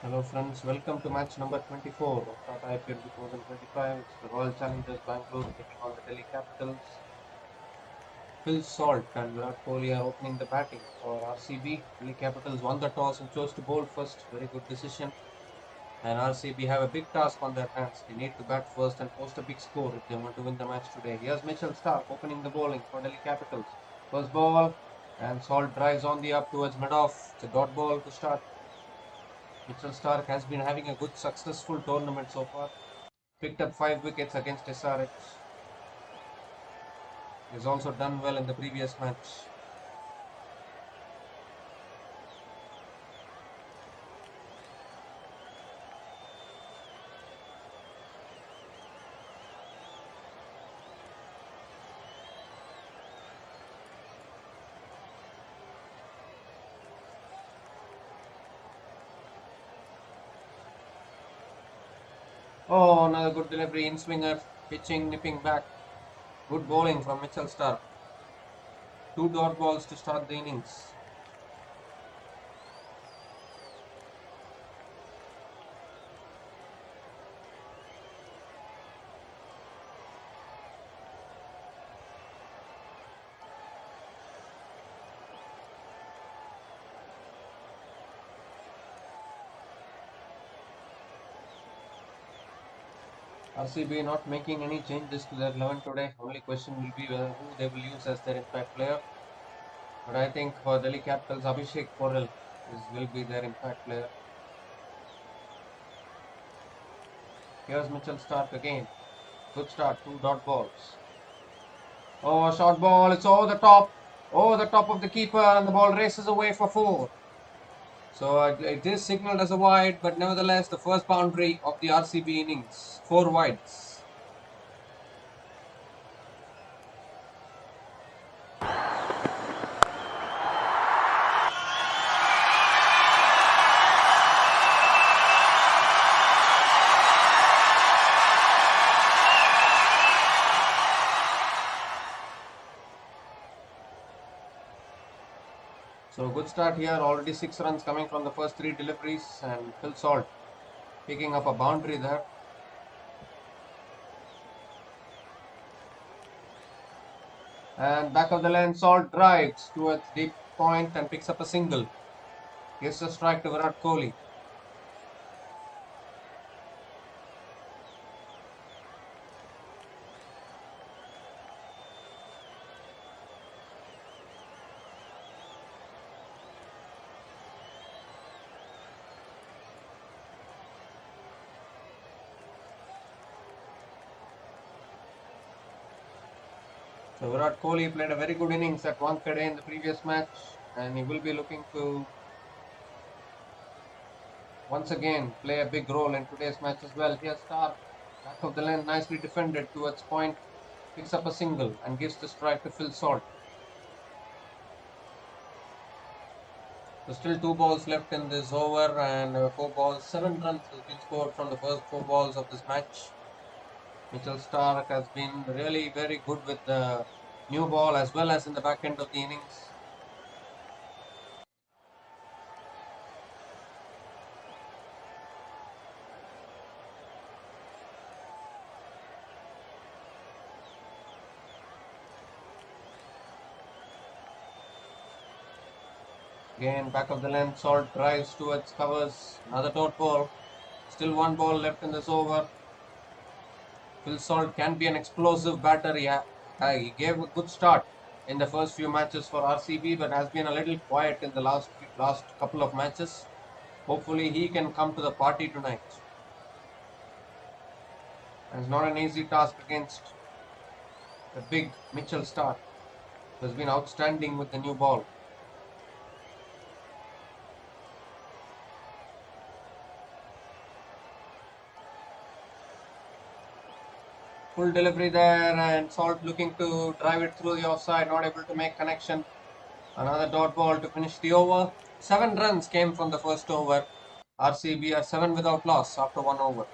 Hello friends, welcome to match number 24 of Tata IPL 2025. It's the Royal Challengers Bangalore taking on the Delhi Capitals. Phil Salt and Virat Kohli are opening the batting for RCB. Delhi Capitals won the toss and chose to bowl first. Very good decision. And RCB have a big task on their hands. They need to bat first and post a big score if they want to win the match today. Here's Mitchell Starc opening the bowling for Delhi Capitals. First ball and Salt drives on the up towards mid-off. It's a dot ball to start. Mitchell Starc has been having a good successful tournament so far. Picked up 5 wickets against SRH. He has also done well in the previous match. Oh, another good delivery in swinger, pitching, nipping back. Good bowling from Mitchell Starc. 2 dot balls to start the innings. RCB not making any changes to their 11 today. Only question will be who they will use as their impact player. But I think for Delhi Capitals, Abhishek Porel will be their impact player. Here's Mitchell Starc again. Good start, 2 dot balls. Oh, short ball, it's over the top of the keeper, and the ball races away for 4. So it is signaled as a wide, but nevertheless, the first boundary of the RCB innings, 4 wides. So good start here, already 6 runs coming from the first 3 deliveries, and Phil Salt picking up a boundary there. And back of the lane, Salt drives towards deep point and picks up a single. Gives a strike to Virat Kohli. So Virat Kohli played a very good innings at Wankhede in the previous match, and he will be looking to once again play a big role in today's match as well. Here's Starc, back of the lane, nicely defended towards point, picks up a single and gives the strike to Phil Salt. So still 2 balls left in this over, and 4 balls, 7 runs has been scored from the first 4 balls of this match. Mitchell Starc has been really very good with the new ball as well as in the back end of the innings. Again, back of the lane, Salt drives towards covers. Another dot ball. Still 1 ball left in this over. Phil Salt can be an explosive batter. He gave a good start in the first few matches for RCB, but has been a little quiet in the last couple of matches. Hopefully, he can come to the party tonight. And it's not an easy task against the big Mitchell Starc, who has been outstanding with the new ball. Full delivery there, and Salt looking to drive it through the offside, not able to make connection. Another dot ball to finish the over. 7 runs came from the first over. RCB are 7 without loss after 1 over.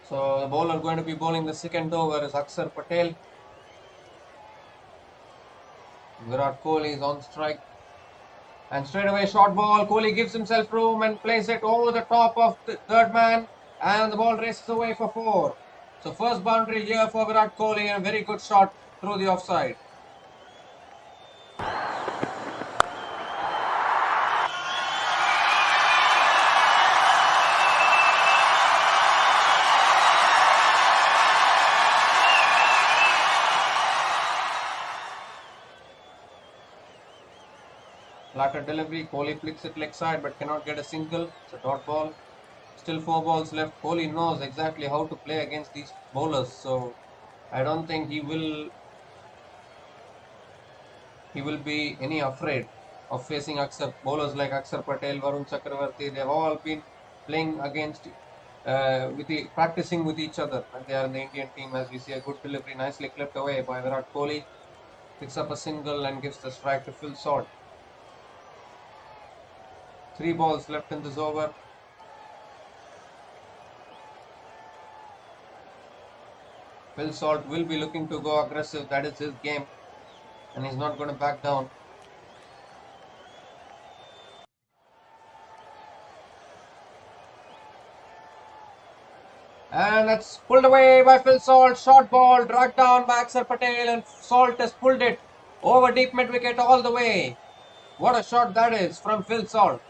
So the bowler going to be bowling the second over is Akshar Patel. Virat Kohli is on strike. And straight away short ball. Kohli gives himself room and plays it over the top of the third man. And the ball races away for 4. So first boundary here for Virat Kohli and a very good shot through the offside. Flatter delivery. Kohli flicks it leg side but cannot get a single. It's a dot ball. Still 4 balls left. Kohli knows exactly how to play against these bowlers. So I don't think he will be any afraid of facing bowlers like Akshar Patel, Varun Chakravarti. They've all been playing against practicing with each other when they are in the Indian team. As we see a good delivery nicely clipped away by Virat Kohli. Picks up a single and gives the strike to Phil Salt. 3 balls left in this over. Phil Salt will be looking to go aggressive. That is his game. And he's not going to back down. And that's pulled away by Phil Salt. Short ball dragged down by Akshar Patel. And Salt has pulled it over deep mid wicket all the way. What a shot that is from Phil Salt.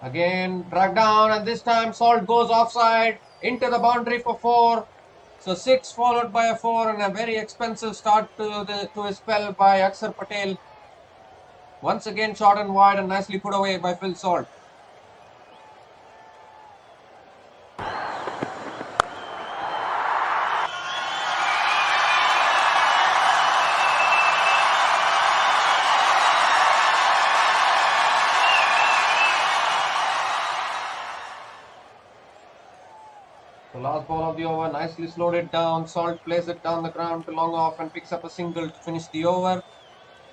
Again, dragged down, and this time Salt goes offside into the boundary for 4. So 6 followed by a 4, and a very expensive start to his spell by Akshar Patel. Once again short and wide and nicely put away by Phil Salt. The last ball of the over, nicely slowed it down. Salt plays it down the ground to long off and picks up a single to finish the over.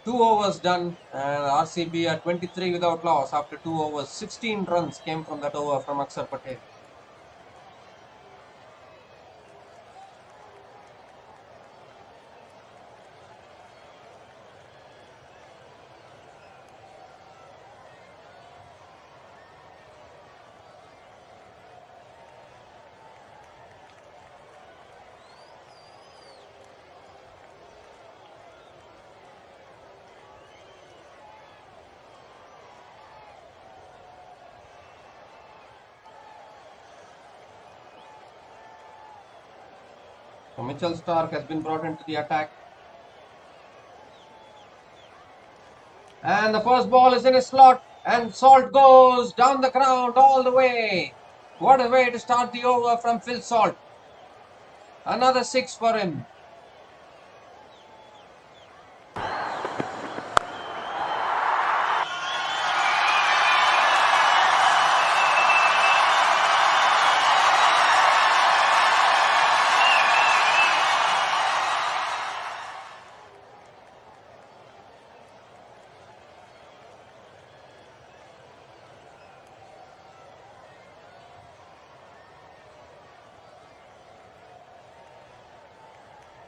2 overs done, and RCB at 23 without loss after 2 overs. 16 runs came from that over from Akshar Patel. So Mitchell Starc has been brought into the attack. And the first ball is in his slot, and Salt goes down the ground all the way. What a way to start the over from Phil Salt. Another 6 for him.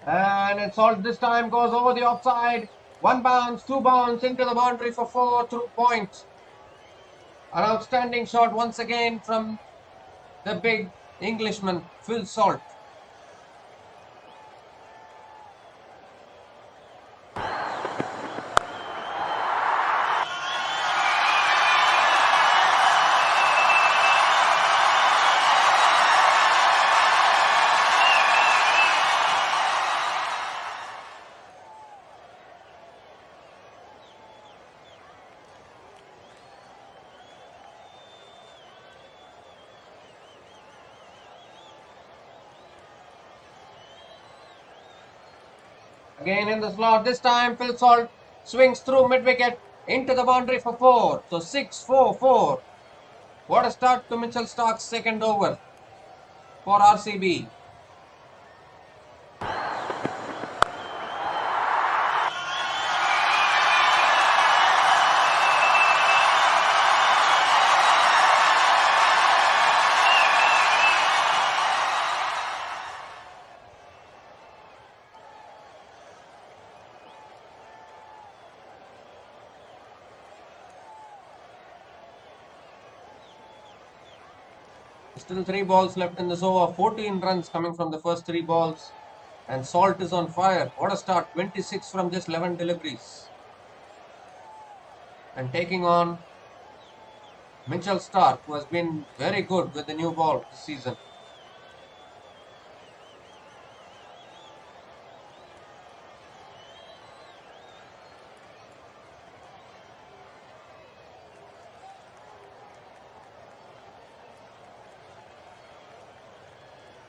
And it's Salt this time goes over the offside. 1 bounce, 2 bounce into the boundary for 4 through points. An outstanding shot once again from the big Englishman, Phil Salt. Again in the slot, this time Phil Salt swings through mid-wicket Into the boundary for 4. So 6-4-4. What a start to Mitchell Stark's second over for RCB. Still 3 balls left in this over. 14 runs coming from the first 3 balls. And Salt is on fire. What a start. 26 from just 11 deliveries. And taking on Mitchell Stark, who has been very good with the new ball this season.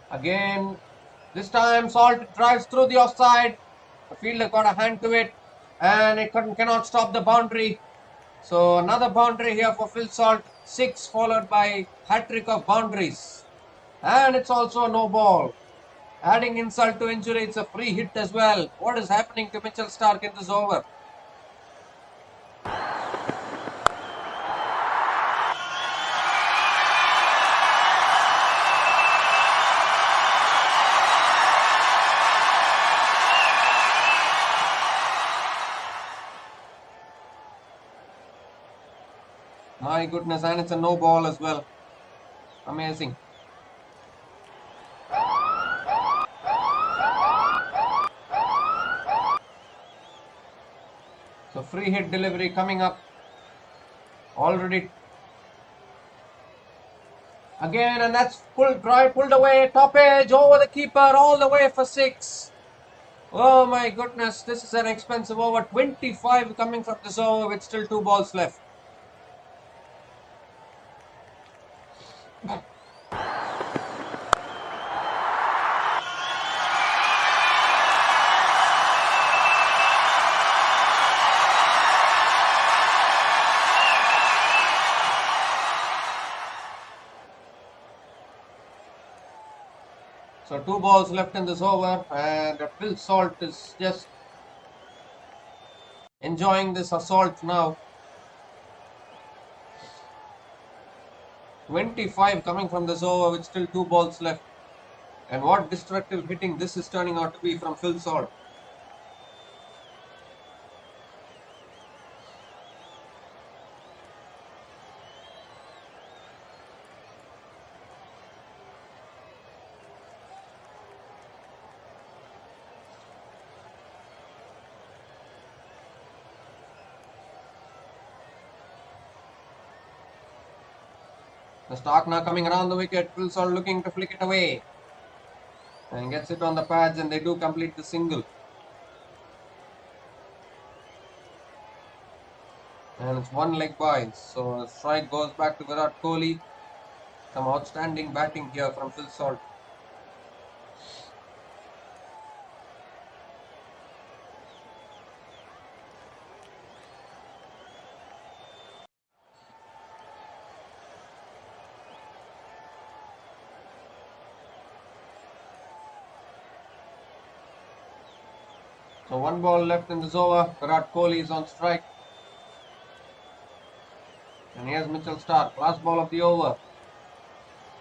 Again, this time Salt drives through the offside. The fielder got a hand to it and it cannot stop the boundary. So another boundary here for Phil Salt. 6 followed by hat-trick of boundaries. And it's also a no ball. Adding insult to injury, it's a free hit as well. What is happening to Mitchell Stark in this over? My goodness, and it's a no ball as well. Amazing. So free hit delivery coming up. Already. Again, and that's pulled away. Top edge over the keeper all the way for 6. Oh my goodness, this is an expensive over. 25 coming from this over with still 2 balls left. So 2 balls left in this over, and Phil Salt is just enjoying this assault now. 25 coming from this over with still 2 balls left. And what destructive hitting this is turning out to be from Phil Salt. The Stark now coming around the wicket. Phil Salt looking to flick it away. And gets it on the pads, and they do complete the single. And it's 1 leg by. So the strike goes back to Virat Kohli. Some outstanding batting here from Phil Salt. So 1 ball left in this over. Virat Kohli is on strike. And here's Mitchell Stark. Last ball of the over.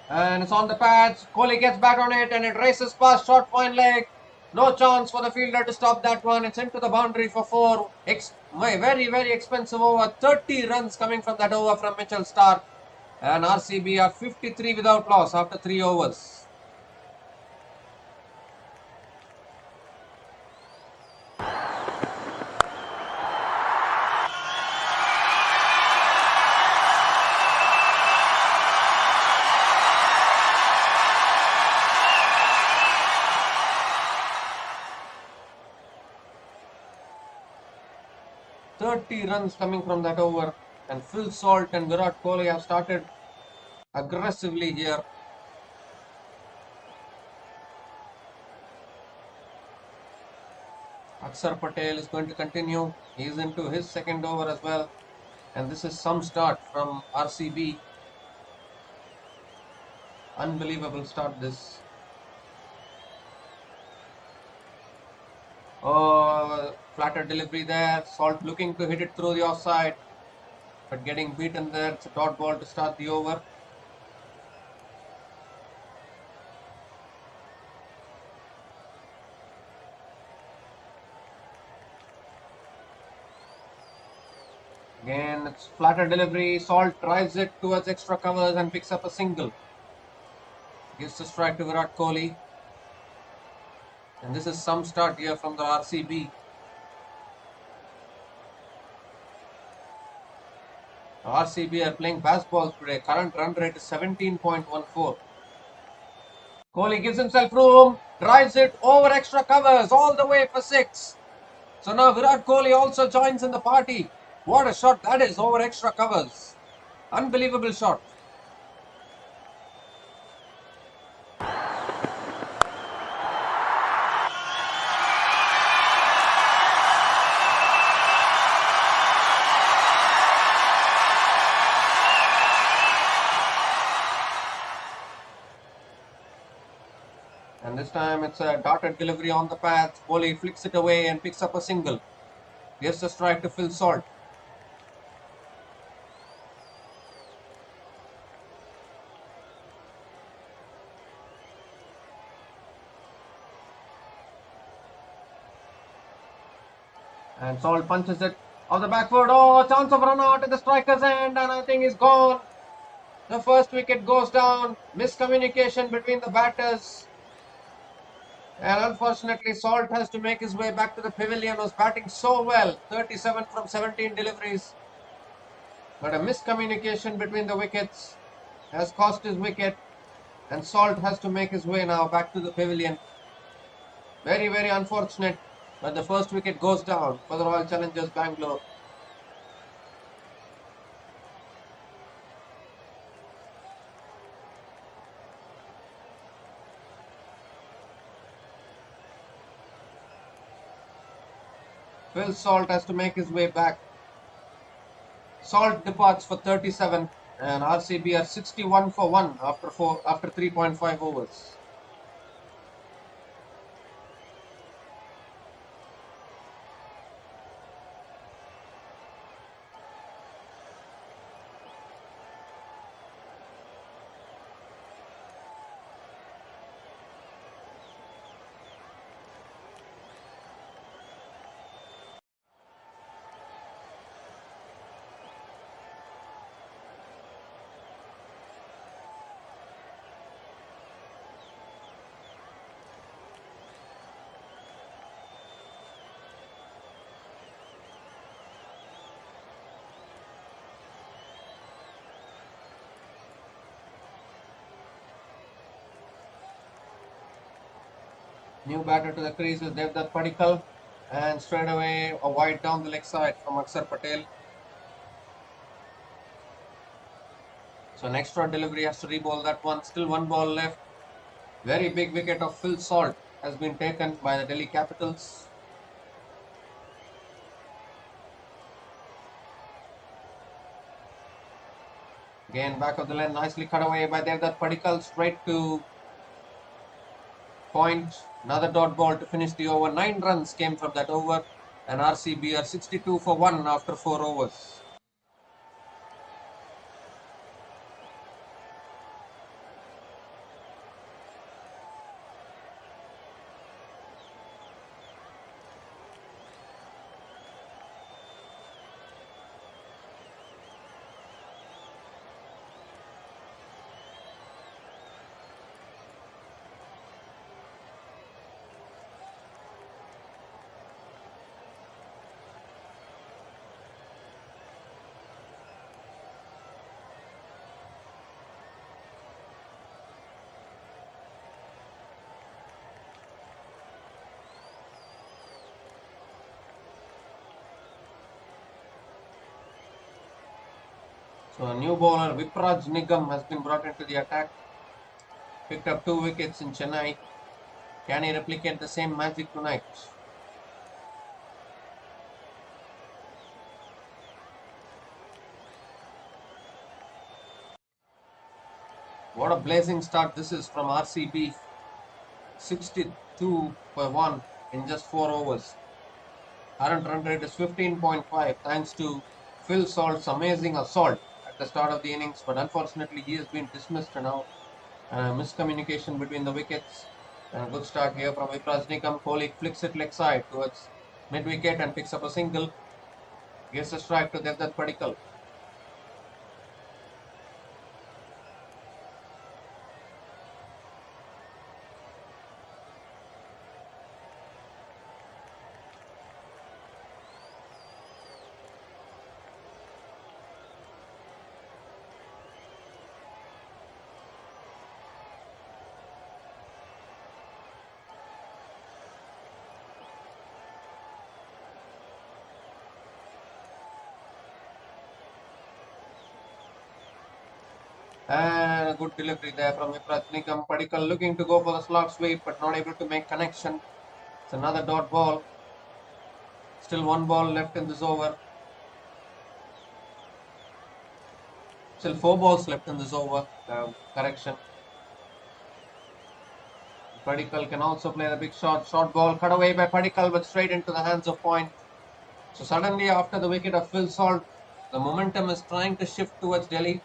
And it's on the pads. Kohli gets back on it and it races past short point leg. No chance for the fielder to stop that one. It's into the boundary for 4. Very, very expensive over. 30 runs coming from that over from Mitchell Stark. And RCB are 53 without loss after 3 overs. Runs coming from that over, and Phil Salt and Virat Kohli have started aggressively here. Akshar Patel is going to continue. He's into his second over as well. And this is some start from RCB. Unbelievable start this. Oh, flatter delivery there. Salt looking to hit it through the offside, but getting beaten there. It's a dot ball to start the over. Again, it's flatter delivery. Salt drives it towards extra covers and picks up a single. Gives the strike to Virat Kohli. And this is some start here from the RCB. RCB are playing fastballs today. Current run rate is 17.14. Kohli gives himself room, drives it over extra covers all the way for 6. So now Virat Kohli also joins in the party. What a shot that is over extra covers. Unbelievable shot. And this time it's a dotted delivery on the path. Kohli flicks it away and picks up a single. Gives the strike to Phil Salt. And Salt punches it off the back foot. Oh, chance of run out at the striker's end, and I think he's gone. The first wicket goes down. Miscommunication between the batters. And unfortunately, Salt has to make his way back to the pavilion. Was batting so well, 37 from 17 deliveries. But a miscommunication between the wickets has cost his wicket. And Salt has to make his way now back to the pavilion. Very, very unfortunate. But the first wicket goes down for the Royal Challengers Bangalore. Phil Salt has to make his way back. Salt departs for 37 and RCB are 61 for 1 after 3.5 overs. New batter to the crease is Devdutt Padikkal, and straight away a wide down the leg side from Akshar Patel. So an extra delivery has to re-ball that one. Still one ball left. Very big wicket of Phil Salt has been taken by the Delhi Capitals. Again, back of the line, nicely cut away by Devdutt Padikkal, straight to point. Another dot ball to finish the over. 9 runs came from that over, and RCB are 62 for 1 after 4 overs. So a new bowler, Vipraj Nigam, has been brought into the attack. Picked up 2 wickets in Chennai. Can he replicate the same magic tonight? What a blazing start this is from RCB. 62 per 1 in just 4 overs. Current run rate is 15.5 thanks to Phil Salt's amazing assault at the start of the innings, but unfortunately he has been dismissed now. Miscommunication between the wickets. And a good start here from Viprajnikam. Kohli flicks it leg side towards mid wicket and picks up a single. Gives a strike to Devdutt Padikkal. And a good delivery there from Viprajnikam. Padikkal looking to go for the slog sweep but not able to make connection. It's another dot ball. Still one ball left in this over. Still 4 balls left in this over. Correction. Padikkal can also play the big shot. Short ball cut away by Padikkal but straight into the hands of Point. So suddenly after the wicket of Phil Salt, the momentum is trying to shift towards Delhi.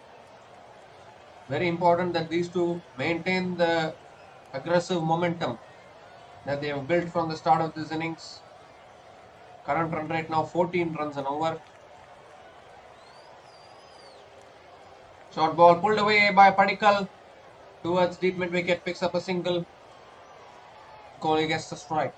Very important that these two maintain the aggressive momentum that they have built from the start of this innings. Current run rate now 14 runs an over. Short ball pulled away by Padikkal towards deep mid wicket, picks up a single. Kohli gets the strike.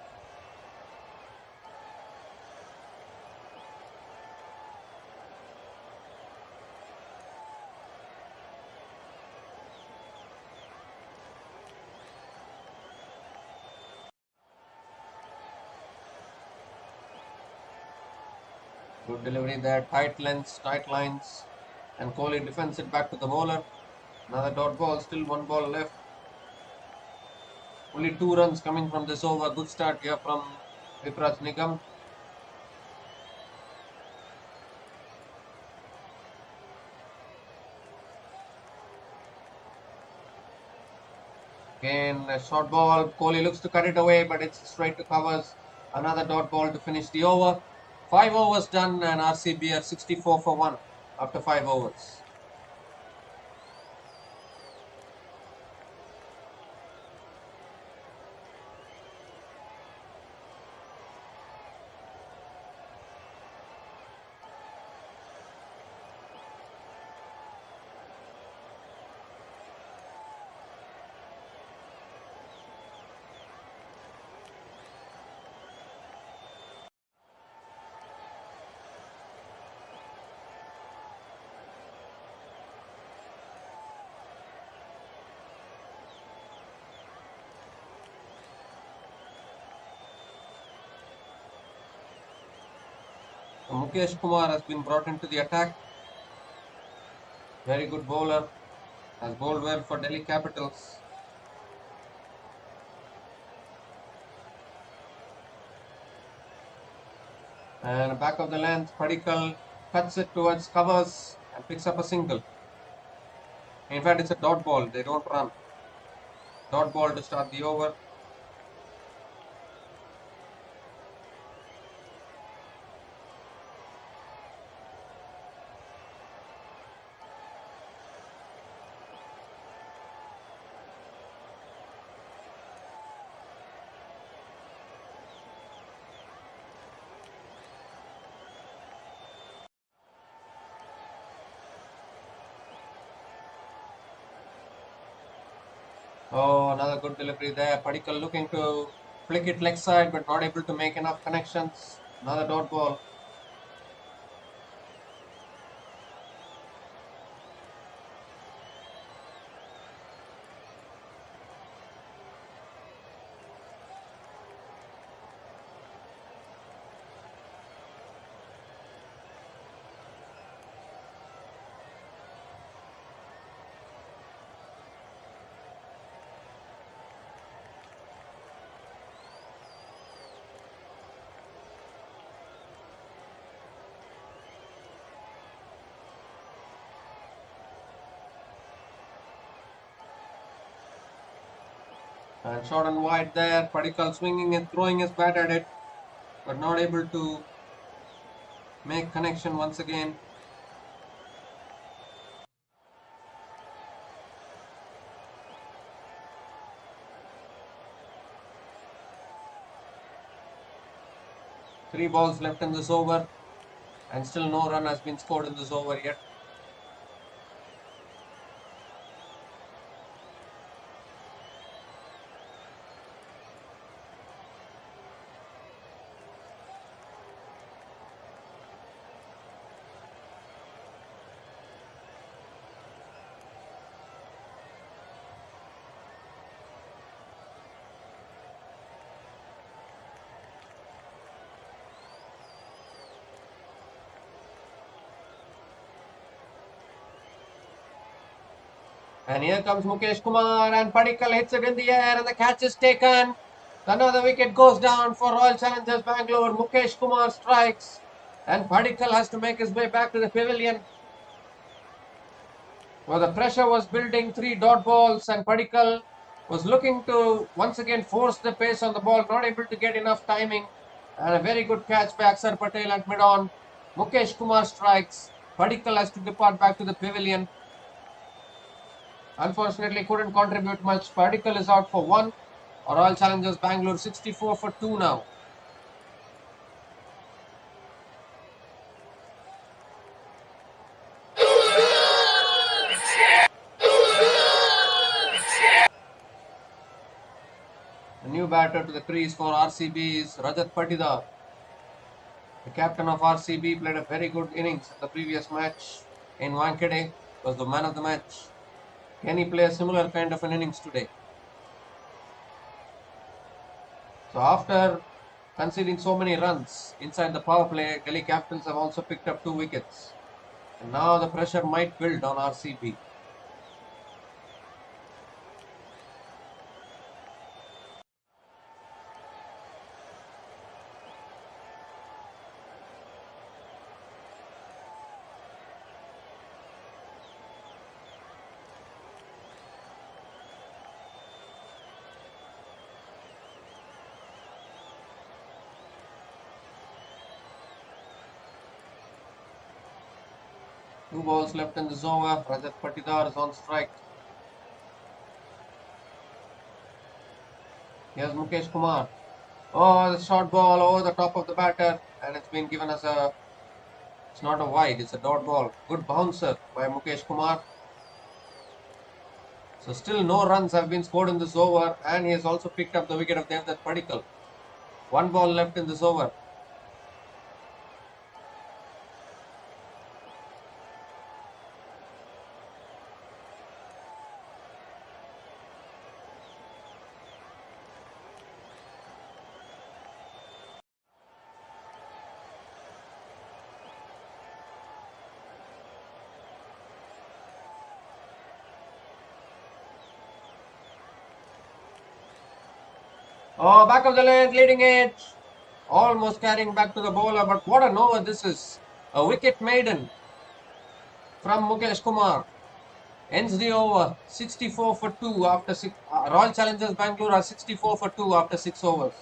Good delivery there, tight lengths, tight lines, and Kohli defends it back to the bowler. Another dot ball, still 1 ball left. Only 2 runs coming from this over. Good start here from Viprajnikam. Again, a short ball. Kohli looks to cut it away, but it's straight to covers. Another dot ball to finish the over. 5 overs done, and RCB are 64 for 1 after 5 overs. Mukesh Kumar has been brought into the attack. Very good bowler. Has bowled well for Delhi Capitals. And back of the length, Padikkal cuts it towards covers and picks up a single. In fact, it's a dot ball. They don't run. Dot ball to start the over. Oh, another good delivery there. Padikkal looking to flick it leg side, but not able to make enough connections. Another dot ball. And short and wide there. Padikkal swinging and throwing his bat at it, but not able to make connection once again. Three balls left in this over, and still no run has been scored in this over yet. And here comes Mukesh Kumar, and Padikkal hits it in the air, and the catch is taken. Another wicket goes down for Royal Challengers Bangalore. Mukesh Kumar strikes, and Padikkal has to make his way back to the pavilion. Well, the pressure was building, three dot balls, and Padikkal was looking to once again force the pace on the ball, not able to get enough timing. And a very good catch by Akshar Patel at mid-on. Mukesh Kumar strikes. Padikkal has to depart back to the pavilion. Unfortunately, couldn't contribute much. Padikkal is out for one. Royal Challengers Bangalore 64 for 2 now. The new batter to the crease for RCB is Rajat Patidar. The captain of RCB played a very good innings in the previous match in Wankhede. Was the man of the match. Can he play a similar kind of an innings today? So after conceding so many runs inside the power play, Delhi Capitals have also picked up 2 wickets. And now the pressure might build on RCB. Two balls left in this over. Rajat Patidar is on strike. Here's Mukesh Kumar. Oh, the short ball over the top of the batter, and it's been given as a. It's not a wide, it's a dot ball. Good bouncer by Mukesh Kumar. So still no runs have been scored in this over, and he has also picked up the wicket of Devdutt Padikkal. One ball left in this over. Oh, back of the length, leading edge. Almost carrying back to the bowler, but what an over this is. A wicket maiden from Mukesh Kumar. Ends the over 64 for 2 after 6. Royal Challengers Bangalore are 64 for 2 after 6 overs.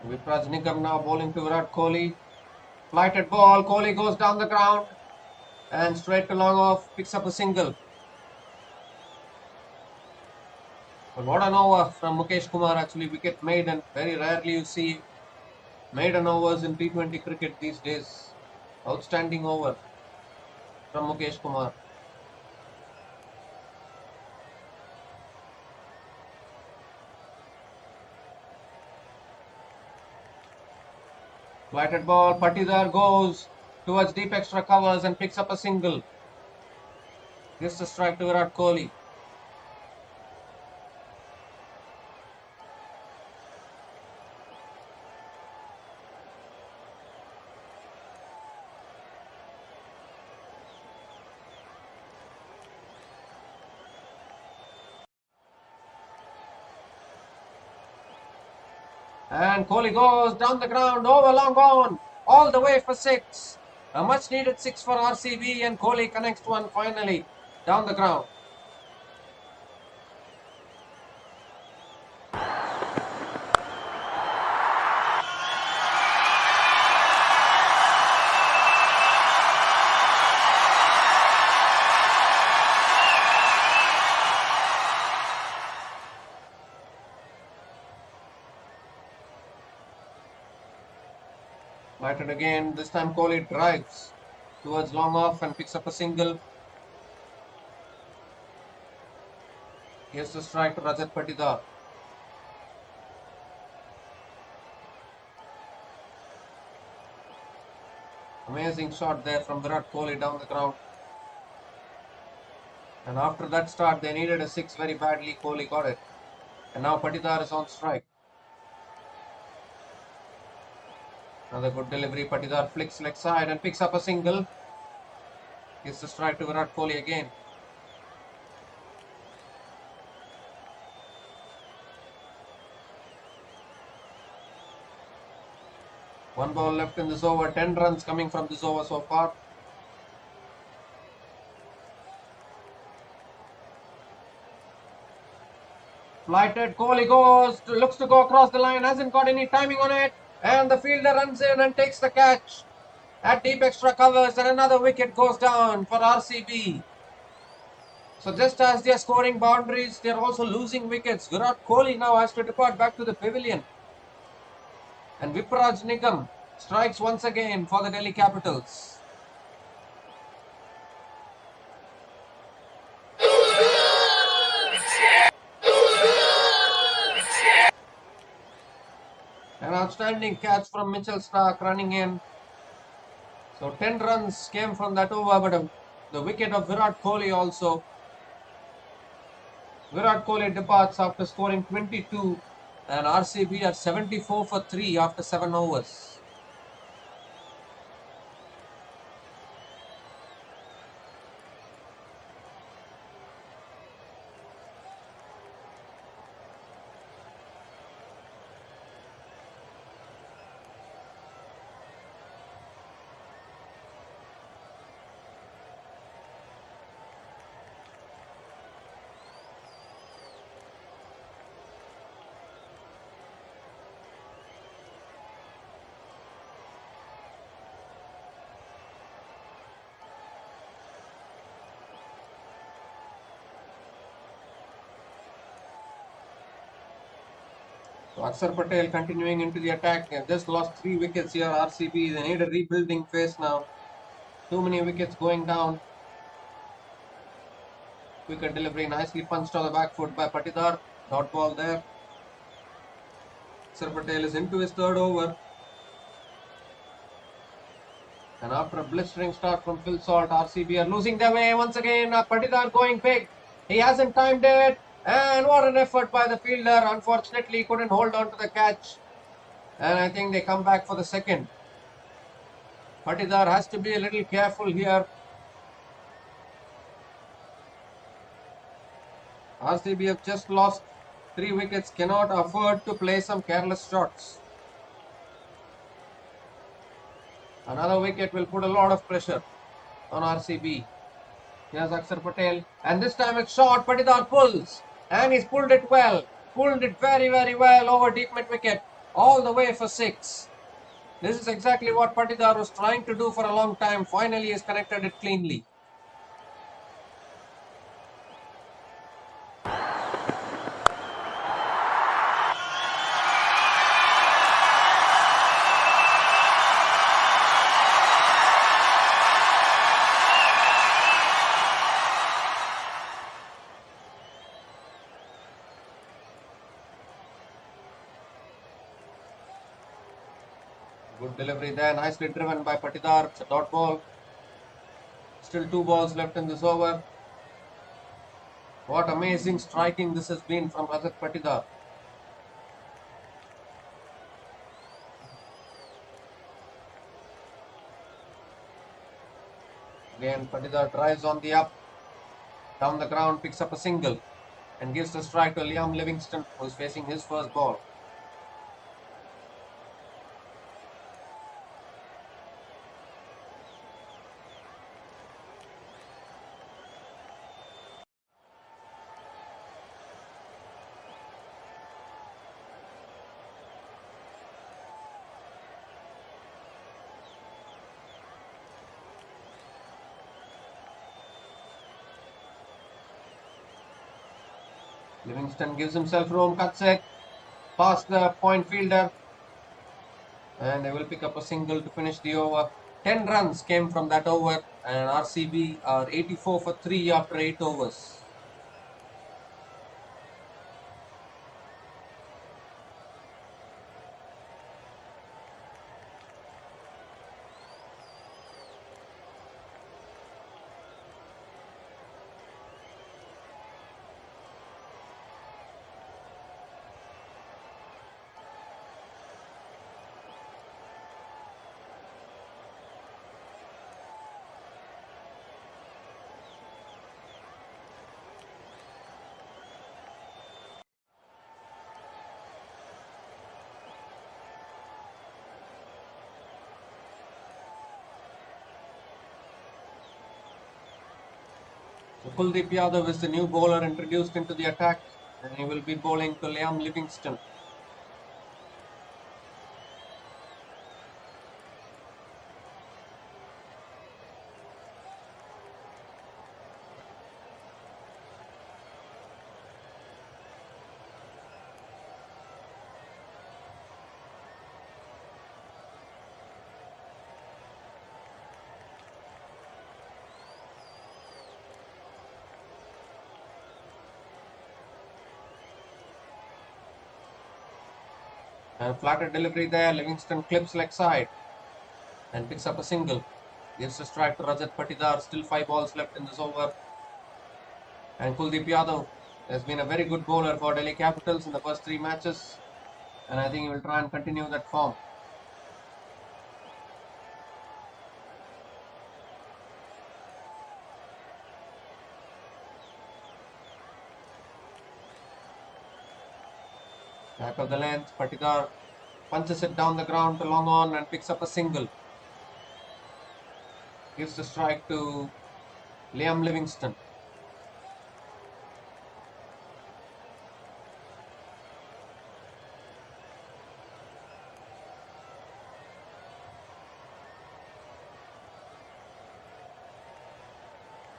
Vipraj Nigam now bowling to Virat Kohli. Flighted ball. Kohli goes down the ground and straight to long off. Picks up a single. But what an over from Mukesh Kumar. Actually, wicket maiden. Very rarely you see maiden overs in T20 cricket these days. Outstanding over from Mukesh Kumar. Flighted ball, Patidar goes towards deep extra covers and picks up a single. Gives the strike to Virat Kohli. And Kohli goes down the ground, over long on, all the way for six. A much needed six for RCB, and Kohli connects one finally down the ground. Lighted again, this time Kohli drives towards long off and picks up a single. Here's the strike to Rajat Patidar. Amazing shot there from Virat Kohli down the ground. And after that start, they needed a six very badly. Kohli got it. And now Patidar is on strike. Another good delivery. Patidar flicks leg side and picks up a single. Gives the strike to Virat Kohli again. One ball left in this over. 10 runs coming from this over so far. Flighted, Kohli looks to go across the line, hasn't got any timing on it. And the fielder runs in and takes the catch at deep extra covers, and another wicket goes down for RCB. So just as they are scoring boundaries, they are also losing wickets. Virat Kohli now has to depart back to the pavilion. And Vipraj Nigam strikes once again for the Delhi Capitals. An outstanding catch from Mitchell Starc running in. So 10 runs came from that over, but the wicket of Virat Kohli also. Virat Kohli departs after scoring 22, and RCB are 74 for 3 after 7 overs. So Akshar Patel continuing into the attack. They have just lost 3 wickets here. RCB, they need a rebuilding phase now. Too many wickets going down. Quicker delivery, nicely punched on the back foot by Patidar. Dot ball there. Akshar Patel is into his 3rd over. And after a blistering start from Phil Salt, RCB are losing their way once again. Patidar going big. He hasn't timed it. And what an effort by the fielder. Unfortunately, he couldn't hold on to the catch. And I think they come back for the second. Patidar has to be a little careful here. RCB have just lost 3 wickets. Cannot afford to play some careless shots. Another wicket will put a lot of pressure on RCB. Here's Akshar Patel. And this time it's short. Patidar pulls. And he's pulled it well. Pulled it very, very well over deep mid wicket. All the way for 6. This is exactly what Patidar was trying to do for a long time. Finally, he's connected it cleanly. Good Good delivery there, nicely driven by Patidar. It's a dot ball. Still 2 balls left in this over. What amazing striking this has been from Rajat Patidar. Again, Patidar drives on the up. Down the ground, picks up a single and gives the strike to Liam Livingston, who is facing his first ball. Livingston gives himself room, cuts it, past the point fielder, and they will pick up a single to finish the over. 10 runs came from that over, and RCB are 84 for 3 after 8 overs. So Kuldeep Yadav is the new bowler introduced into the attack, and he will be bowling to Liam Livingston. And flattered delivery there, Livingston clips leg side and picks up a single. Gives a strike to Rajat Patidar, still 5 balls left in this over. And Kuldeep Yadav has been a very good bowler for Delhi Capitals in the first 3 matches, and I think he will try and continue that form. Back of the length, Patidar punches it down the ground to long on and picks up a single. Gives the strike to Liam Livingston.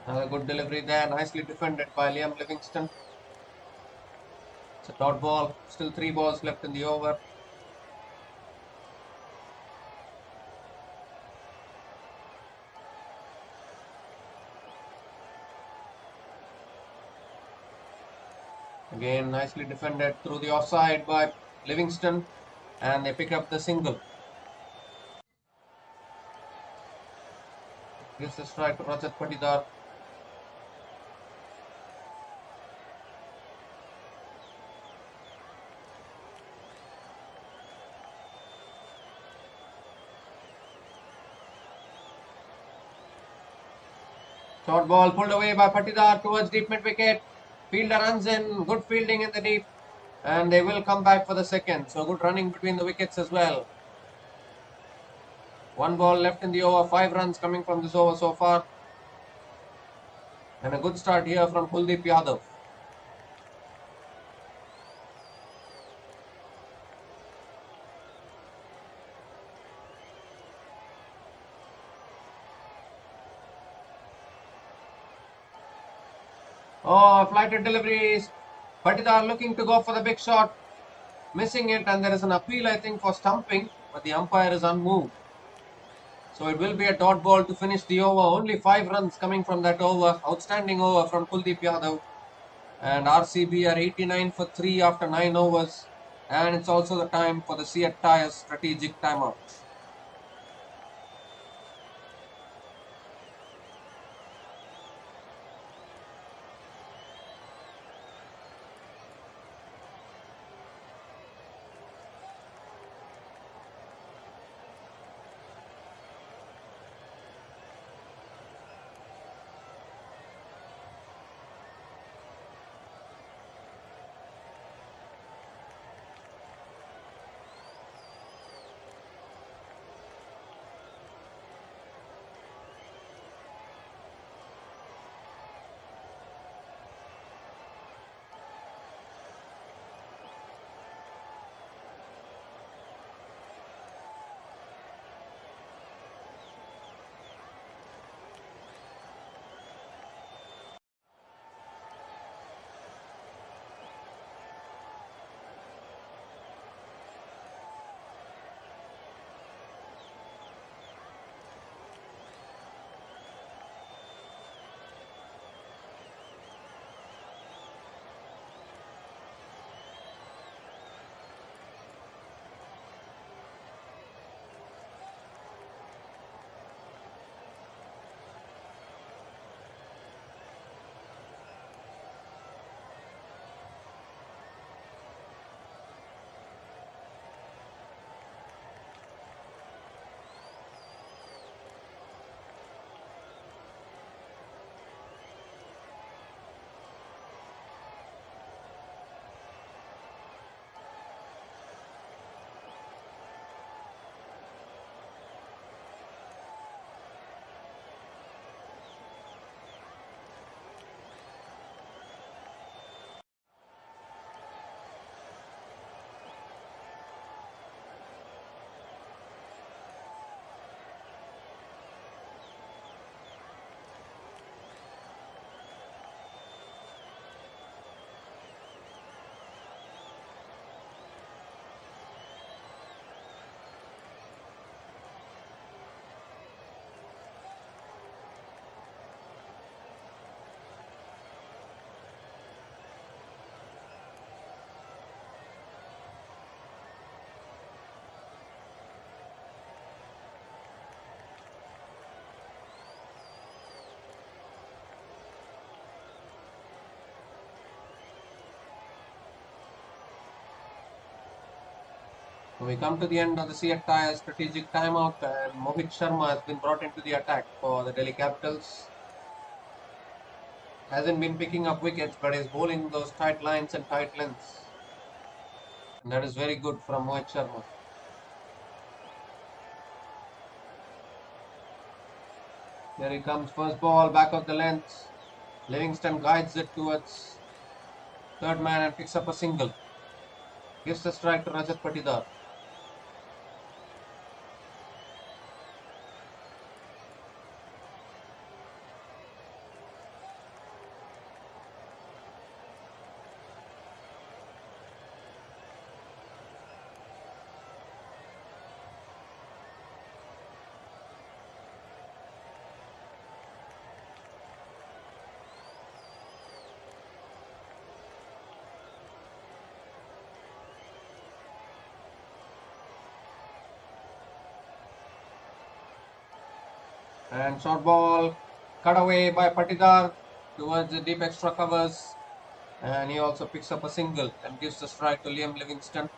Another good delivery there, nicely defended by Liam Livingston. It's a dot ball, still 3 balls left in the over. Again, nicely defended through the offside by Livingston, and they pick up the single. Gives the strike to Rajat Patidar. Short ball pulled away by Patidar towards deep mid wicket. Fielder runs in, good fielding in the deep, and they will come back for the second. So good running between the wickets as well. 1 ball left in the over, 5 runs coming from this over so far. And a good start here from Kuldeep Yadav. Oh, flighted deliveries. Patidar looking to go for the big shot. Missing it, and there is an appeal, I think, for stumping, but the umpire is unmoved. So it will be a dot ball to finish the over. Only 5 runs coming from that over. Outstanding over from Kuldeep Yadav. And RCB are 89 for 3 after 9 overs. And it's also the time for the Seat Tyres strategic timeout. So we come to the end of the CFI strategic timeout, and Mohit Sharma has been brought into the attack for the Delhi Capitals. Hasn't been picking up wickets, but is bowling those tight lines and tight lengths. And that is very good from Mohit Sharma. Here he comes, first ball, back of the length. Livingston guides it towards third man and picks up a single. Gives the strike to Rajat Patidar. And short ball cut away by Patidar towards the deep extra covers. And he also picks up a single and gives the strike to Liam Livingston.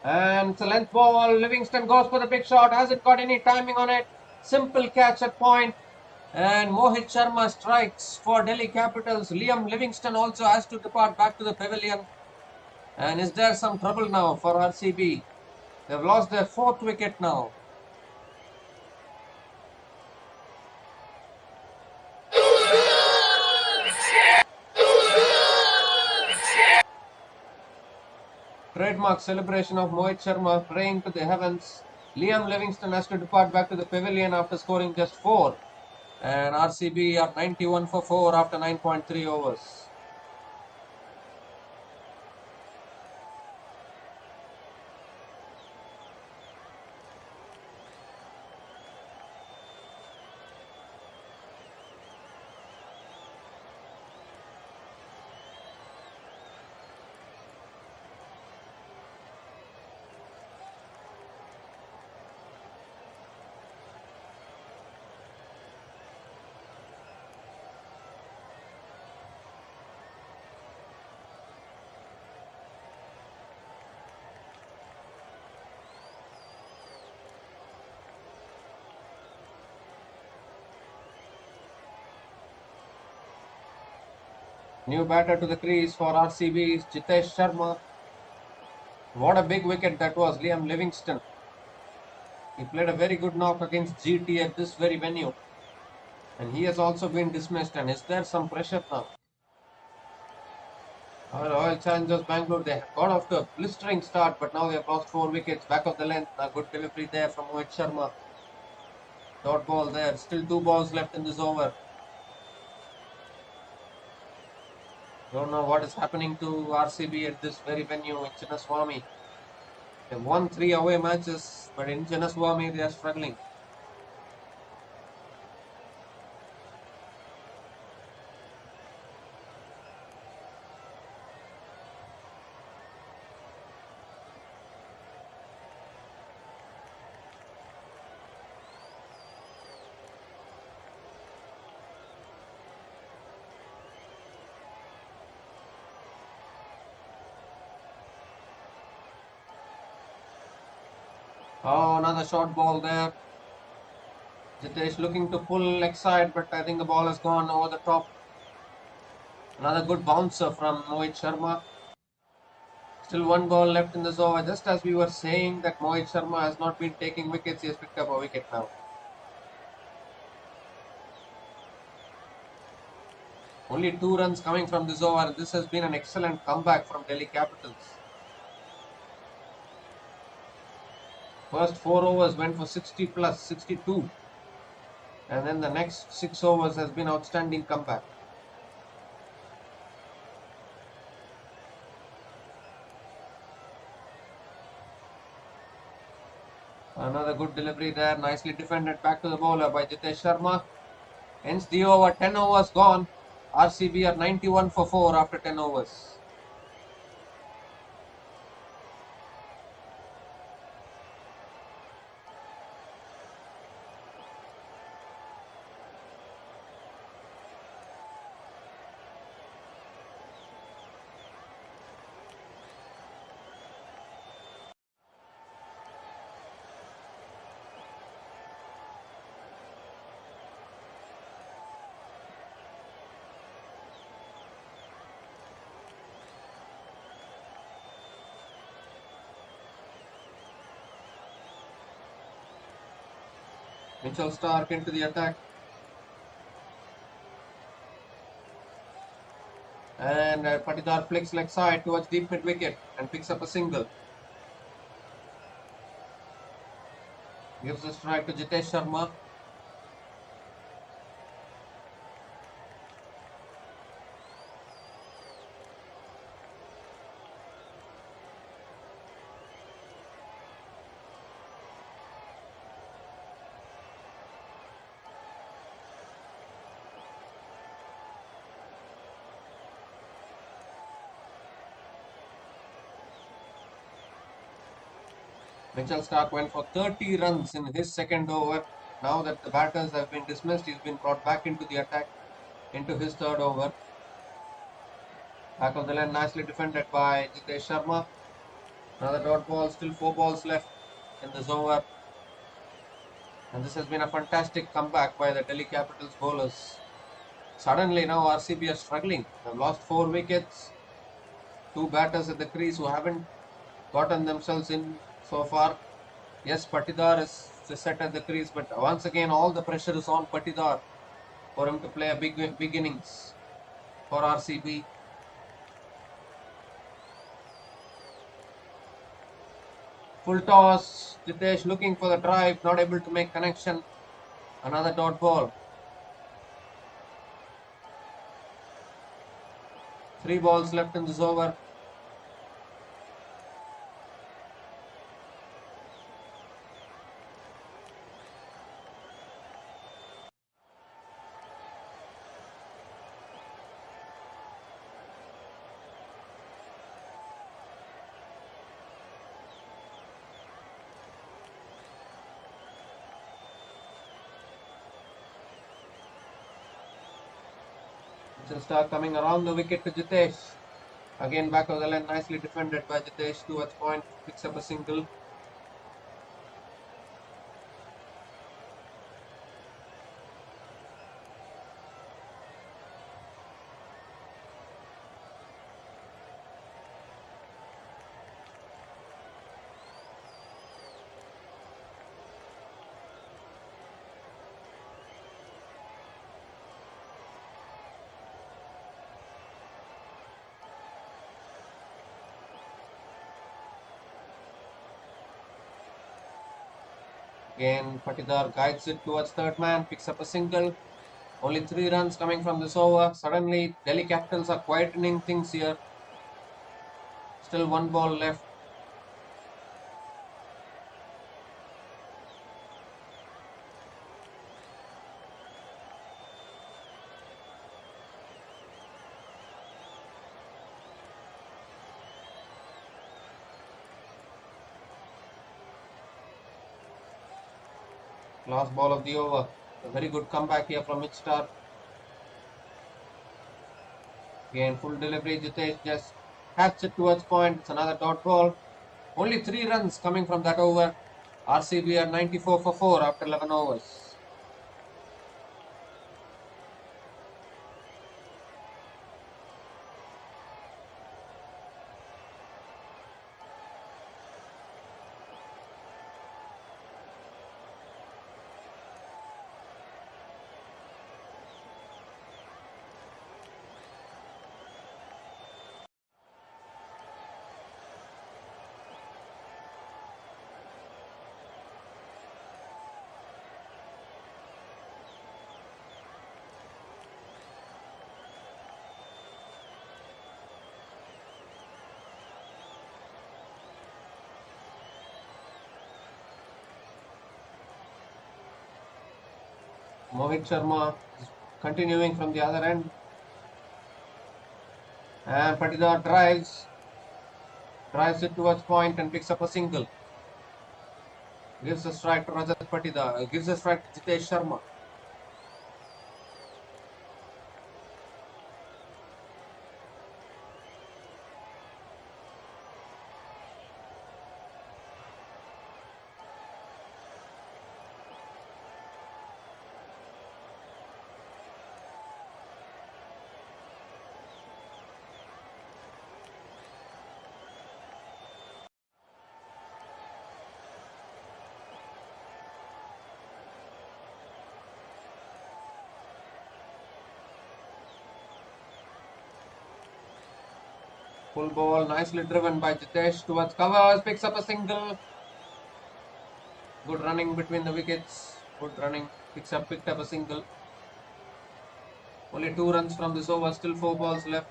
And it's a length ball. Livingston goes for the big shot. Hasn't got any timing on it. Simple catch at point. And Mohit Sharma strikes for Delhi Capitals. Liam Livingston also has to depart back to the pavilion. And is there some trouble now for RCB? They've lost their fourth wicket now. Trademark celebration of Mohit Sharma praying to the heavens. Liam Livingston has to depart back to the pavilion after scoring just 4. And RCB are 91 for 4 after 9.3 overs. New batter to the crease for RCB is Jitesh Sharma. What a big wicket that was, Liam Livingston. He played a very good knock against GT at this very venue. And he has also been dismissed. And is there some pressure now? Royal Challengers Bangalore, they got off to a blistering start, but now they have lost 4 wickets. Back of the length, a good delivery there from Mohit Sharma. Dot ball there, still 2 balls left in this over. Don't know what is happening to RCB at this very venue in Chinnaswamy. They've won 3 away matches, but in Chinnaswamy they are struggling. Oh, another short ball there. Jitesh looking to pull leg side, but I think the ball has gone over the top. Another good bouncer from Mohit Sharma. Still 1 ball left in this over. Just as we were saying that Mohit Sharma has not been taking wickets, he has picked up a wicket now. Only 2 runs coming from this over. This has been an excellent comeback from Delhi Capitals. First 4 overs went for 60 plus, 62. And then the next 6 overs has been outstanding comeback. Another good delivery there, nicely defended back to the bowler by Jitesh Sharma. Hence the over, 10 overs gone. RCB are 91 for 4 after 10 overs. Mitchell Stark into the attack. And Patidar flicks leg side towards deep mid wicket and picks up a single. Gives the strike to Jitesh Sharma. Mitchell Stark went for 30 runs in his second over. But now that the batters have been dismissed, he's been brought back into the attack into his third over. Back of the line, nicely defended by Jitesh Sharma. Another dot ball, still 4 balls left in this over. And this has been a fantastic comeback by the Delhi Capitals bowlers. Suddenly now RCB are struggling. They've lost 4 wickets. 2 batters at the crease who haven't gotten themselves in so far. Yes, Patidar is set at the crease, but once again all the pressure is on Patidar for him to play a big innings for RCB. Full toss. Jitesh looking for the drive, not able to make connection. Another dot ball. 3 balls left in this over. Mitchell Stark coming around the wicket to Jitesh. Again back of the line, nicely defended by Jitesh towards point, picks up a single. Again, Patidar guides it towards third man, picks up a single. Only 3 runs coming from this over. Suddenly, Delhi Capitals are quietening things here. Still 1 ball left. Last ball of the over. A very good comeback here from Mitch Stark. Again, full delivery. Jitesh just hats it towards point. It's another dot ball. Only 3 runs coming from that over. RCB are 94 for 4 after 11 overs. Mohit Sharma is continuing from the other end. And Patidar drives it towards point and picks up a single. Gives a strike to Rajat Patidar. Gives a strike to Jitesh Sharma. Full ball, nicely driven by Jitesh towards covers, picks up a single. Good running between the wickets. Good running, picked up a single. Only 2 runs from this over, still 4 balls left.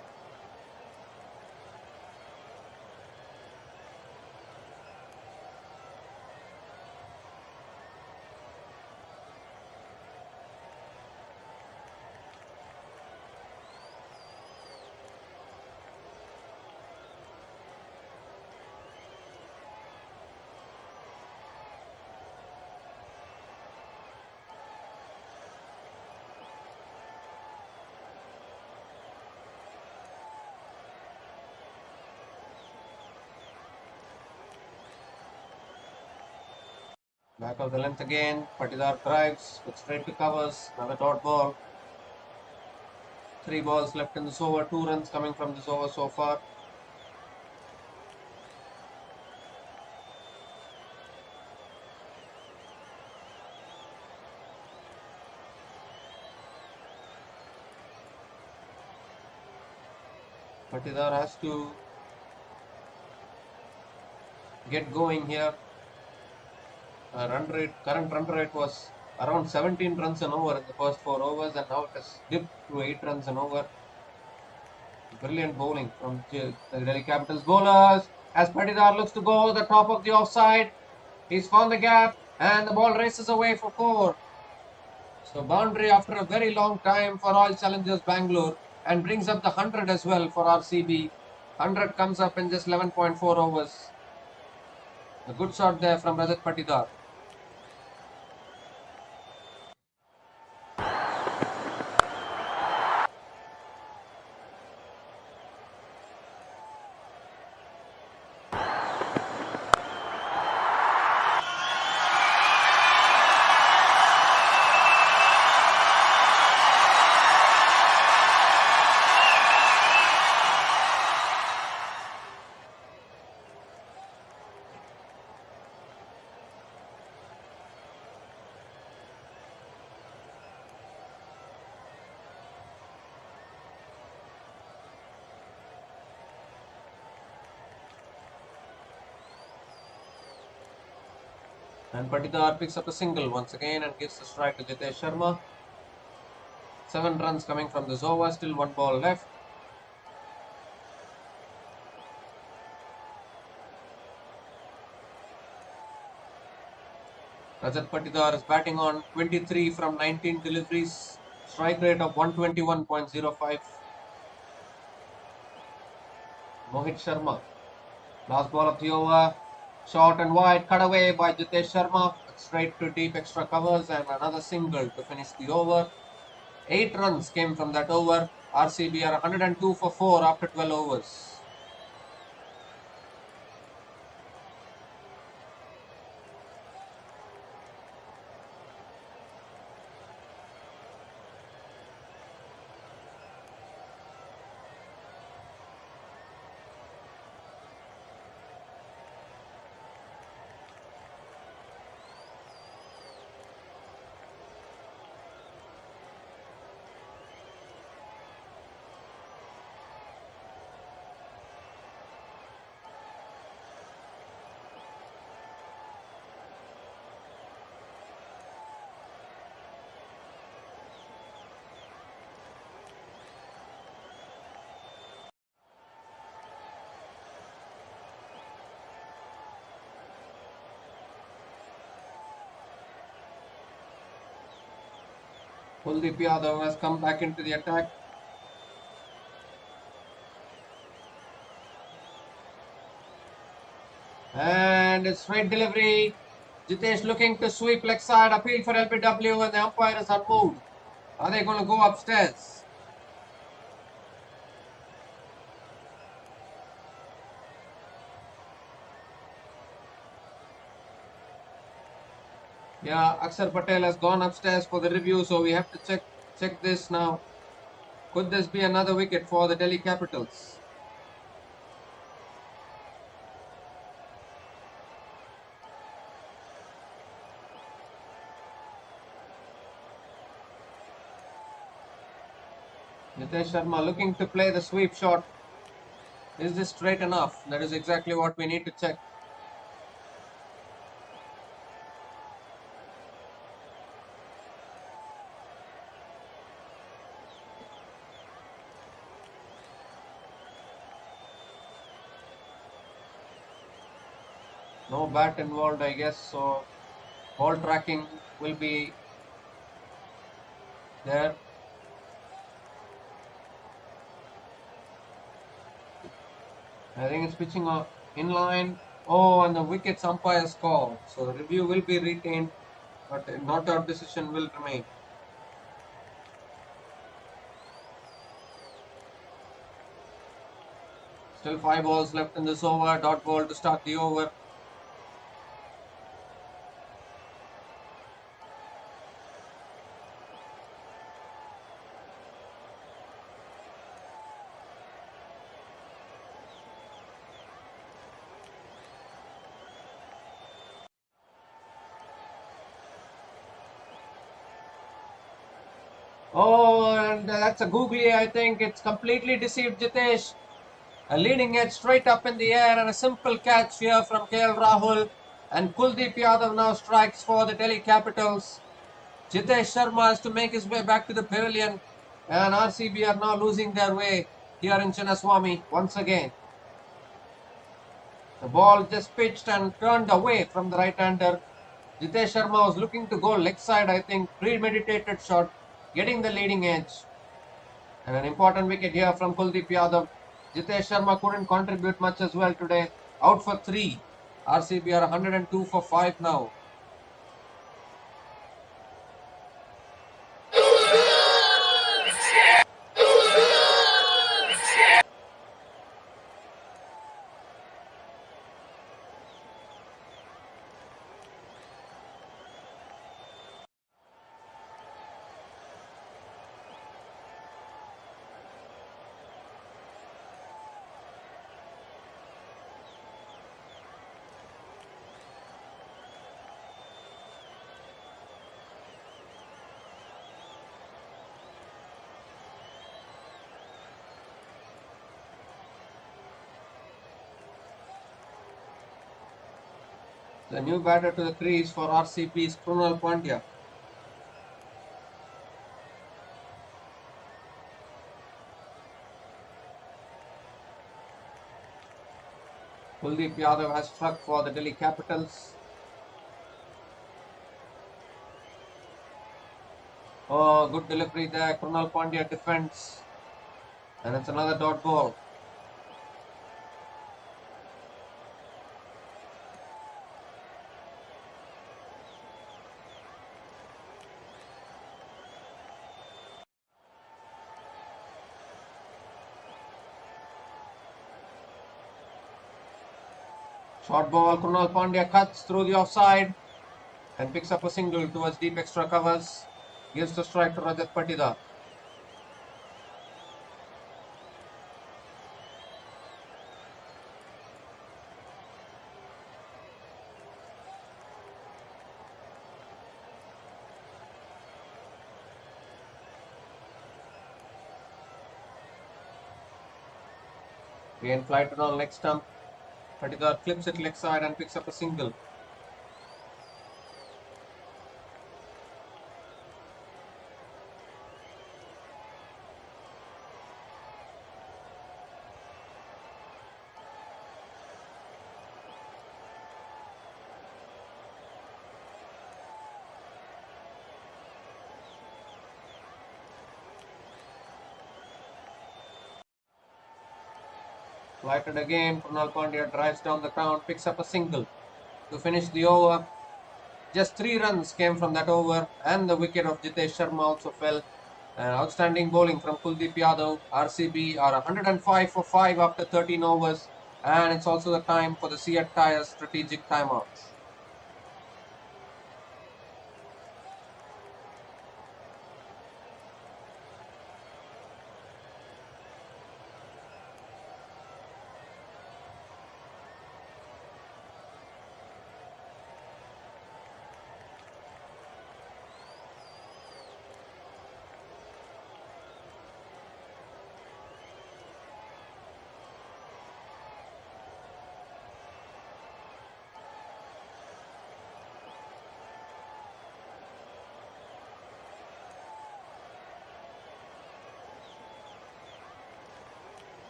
Back of the length again. Patidar drives, but straight to covers. Another dot ball. 3 balls left in this over. 2 runs coming from this over so far. Patidar has to get going here. Current run rate was around 17 runs an over in the first 4 overs, and now it has dipped to 8 runs an over. Brilliant bowling from the Delhi Capitals bowlers as Patidar looks to go the top of the offside. He's found the gap and the ball races away for 4. So boundary after a very long time for Royal Challengers Bangalore and brings up the 100 as well for RCB. 100 comes up in just 11.4 overs. A good shot there from Rajat Patidar. And Patidar picks up a single once again and gives the strike to Jitesh Sharma. 7 runs coming from this over, still 1 ball left. Rajat Patidar is batting on 23 from 19 deliveries, strike rate of 121.05. Mohit Sharma, last ball of the over, short and wide, cut away by Jitesh Sharma, straight to deep extra covers and another single to finish the over. 8 runs came from that over. RCB are 102 for 4 after 12 overs. Kuldeep Yadav has come back into the attack. And a straight delivery. Jitesh looking to sweep leg side. Appeal for LBW and the umpire is unmoved. Are they going to go upstairs? Yeah, Akshar Patel has gone upstairs for the review, so we have to check this now. Could this be another wicket for the Delhi Capitals? Nitesh Sharma looking to play the sweep shot. Is this straight enough? That is exactly what we need to check. No bat involved, I guess, so ball tracking will be there. I think it's pitching in line. Oh, and the wickets umpire's call. So the review will be retained, but not out decision will remain. Still 5 balls left in this over. Dot ball to start the over. Oh, and that's a googly. I think it's completely deceived Jitesh. A leading edge straight up in the air and a simple catch here from KL Rahul. And Kuldeep Yadav now strikes for the Delhi Capitals. Jitesh Sharma has to make his way back to the pavilion. And RCB are now losing their way here in Chinnaswamy once again. The ball just pitched and turned away from the right-hander. Jitesh Sharma was looking to go leg side, I think. Premeditated shot, getting the leading edge. And an important wicket here from Kuldeep Yadav. Jitesh Sharma couldn't contribute much as well today. Out for 3. RCB are 102 for 5 now. The new batter to the crease for RCB is Krunal Pandya. Kuldeep Yadav has struck for the Delhi Capitals. Oh, good delivery there. Krunal Pandya defends. And it's another dot ball. Short ball, Krunal Pandya cuts through the offside and picks up a single towards deep extra covers. Gives the strike to Rajat Patidar. Again, fly to down leg stump. Patidar flips it leg side and picks up a single. Lighted again. Krunal Pandya drives down the ground, picks up a single to finish the over. Just 3 runs came from that over, and the wicket of Jitesh Sharma also fell. Outstanding bowling from Kuldeep Yadav. RCB are 105 for 5 after 13 overs, and it's also the time for the Seat Tyres strategic timeout.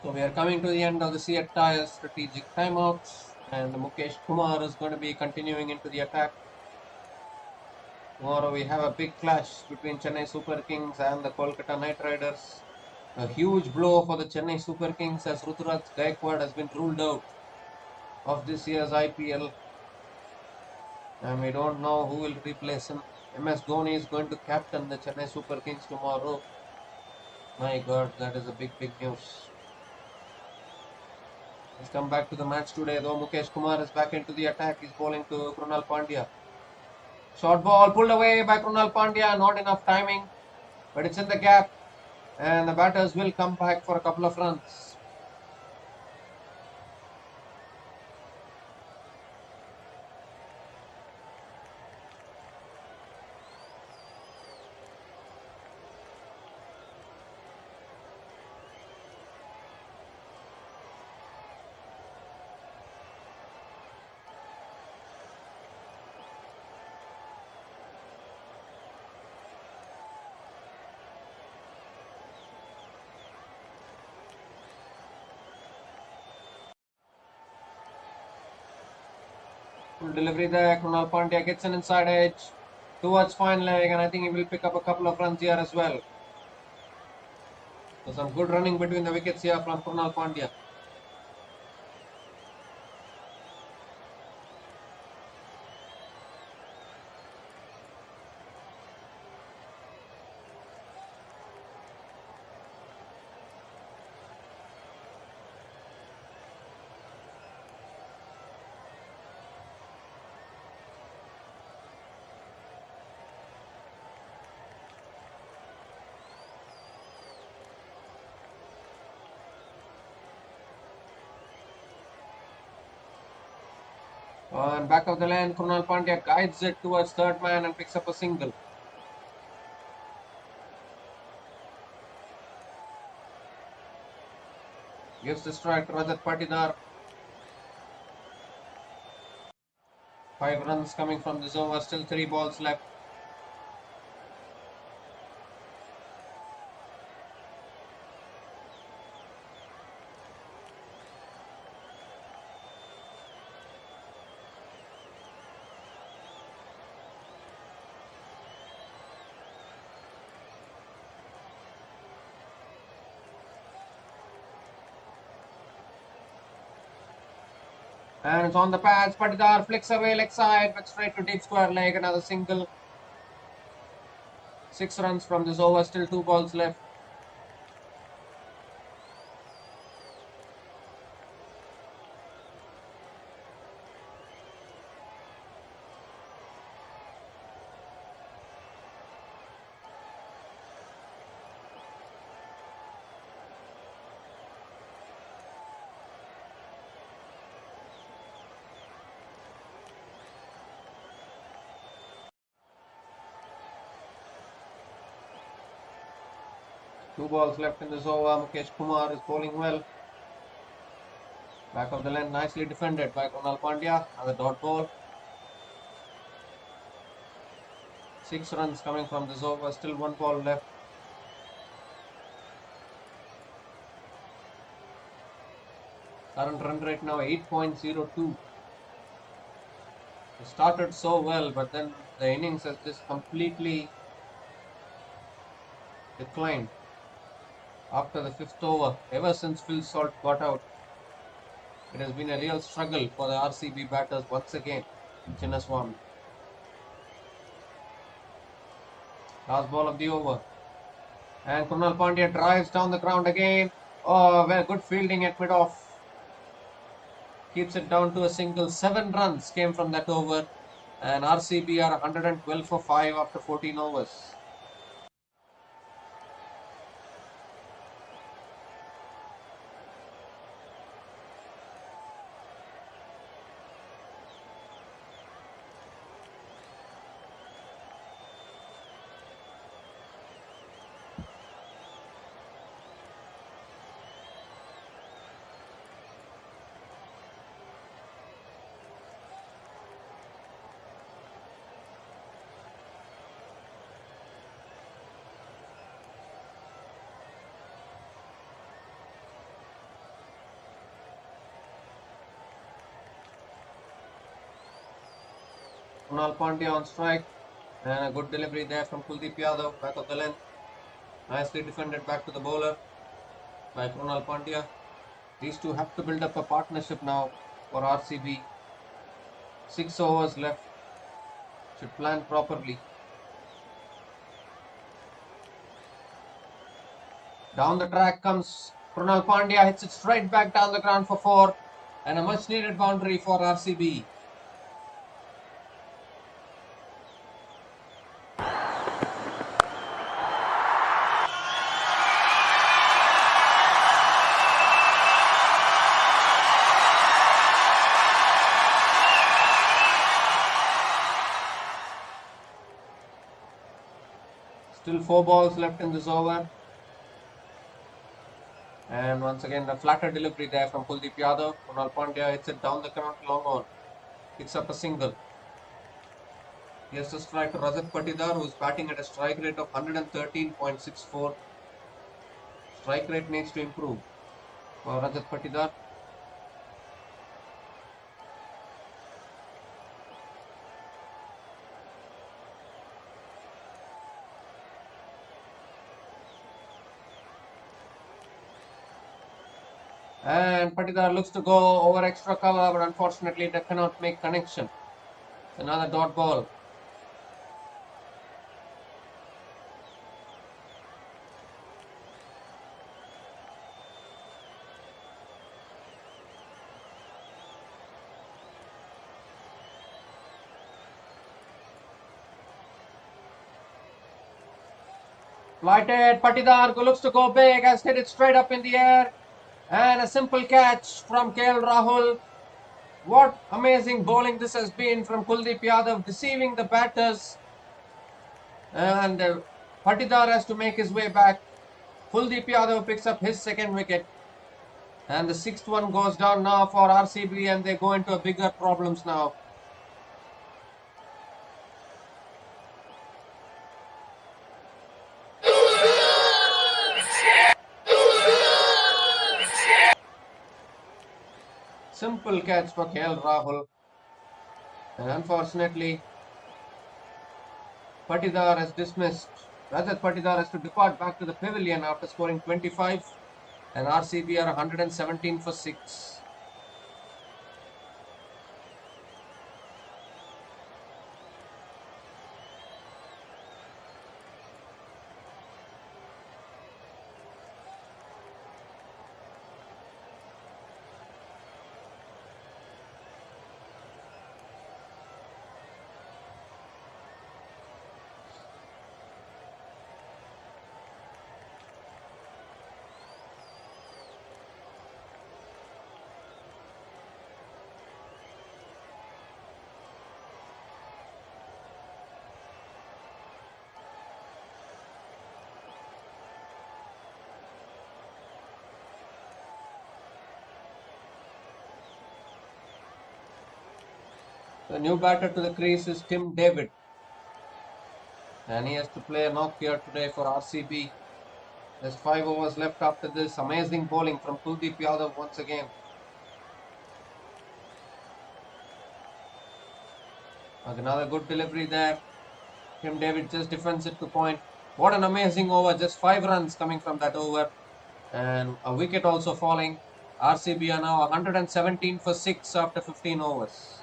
So we are coming to the end of the Seat Tyres strategic timeouts, and Mukesh Kumar is going to be continuing into the attack. Tomorrow we have a big clash between Chennai Super Kings and the Kolkata Knight Riders. A huge blow for the Chennai Super Kings as Ruturaj Gaikwad has been ruled out of this year's IPL, and we don't know who will replace him. MS Dhoni is going to captain the Chennai Super Kings tomorrow. My God, that is a big news. Let's come back to the match today, though. Mukesh Kumar is back into the attack. He's bowling to Krunal Pandya. Short ball pulled away by Krunal Pandya. Not enough timing, but it's in the gap, and the batters will come back for a couple of runs. Full delivery there. Krunal Pandya gets an inside edge towards fine leg, and I think he will pick up a couple of runs here as well. So some good running between the wickets here from Krunal Pandya. On back of the lane, Krunal Pandya guides it towards third man and picks up a single. Gives the strike to Rajat Patidar. 5 runs coming from this over, still 3 balls left. And it's on the pads. Patidar flicks away leg side, but straight to deep square leg. Another single. 6 runs from this over, still 2 balls left. Two balls left in this over. Mukesh Kumar is bowling well. Back of the lane, nicely defended by Krunal Pandya. Another dot ball. 6 runs coming from this over. Still 1 ball left. Current run rate now 8.02. It started so well, but then the innings has just completely declined after the 5th over. Ever since Phil Salt got out, it has been a real struggle for the RCB batters once again. Chinnaswamy. Last ball of the over. And Krunal Pandya drives down the ground again. Oh, well, good fielding at mid-off. Keeps it down to a single. 7 runs came from that over. And RCB are 112 for 5 after 14 overs. Krunal Pandya on strike. And a good delivery there from Kuldeep Yadav, back of the length. Nicely defended back to the bowler by Krunal Pandya. These two have to build up a partnership now for RCB. 6 overs left. Should plan properly. Down the track comes Krunal Pandya, hits it straight back down the ground for 4. And a much needed boundary for RCB. Still 4 balls left in this over. And once again, the flatter delivery there from Kuldeep Yadav. Krunal Pandya hits it down the ground long on. Picks up a single. He has to strike to Rajat Patidar, who is batting at a strike rate of 113.64. Strike rate needs to improve for Rajat Patidar. And Patidar looks to go over extra cover, but unfortunately they cannot make connection. Another dot ball. Flighted, Patidar looks to go big, has hit it straight up in the air. And a simple catch from KL Rahul. What amazing bowling this has been from Kuldeep Yadav, deceiving the batters. And Patidar has to make his way back. Kuldeep Yadav picks up his second wicket. And the sixth one goes down now for RCB, and they go into bigger problems now. Simple catch for KL Rahul. And unfortunately, Patidar has dismissed. Rajat Patidar has to depart back to the pavilion after scoring 25. And RCB are 117 for 6. The new batter to the crease is Tim David. And he has to play a knock here today for RCB. There's 5 overs left after this. Amazing bowling from Kuldeep Yadav once again. Another good delivery there. Tim David just defends it to point. What an amazing over. Just 5 runs coming from that over. And a wicket also falling. RCB are now 117 for 6 after 15 overs.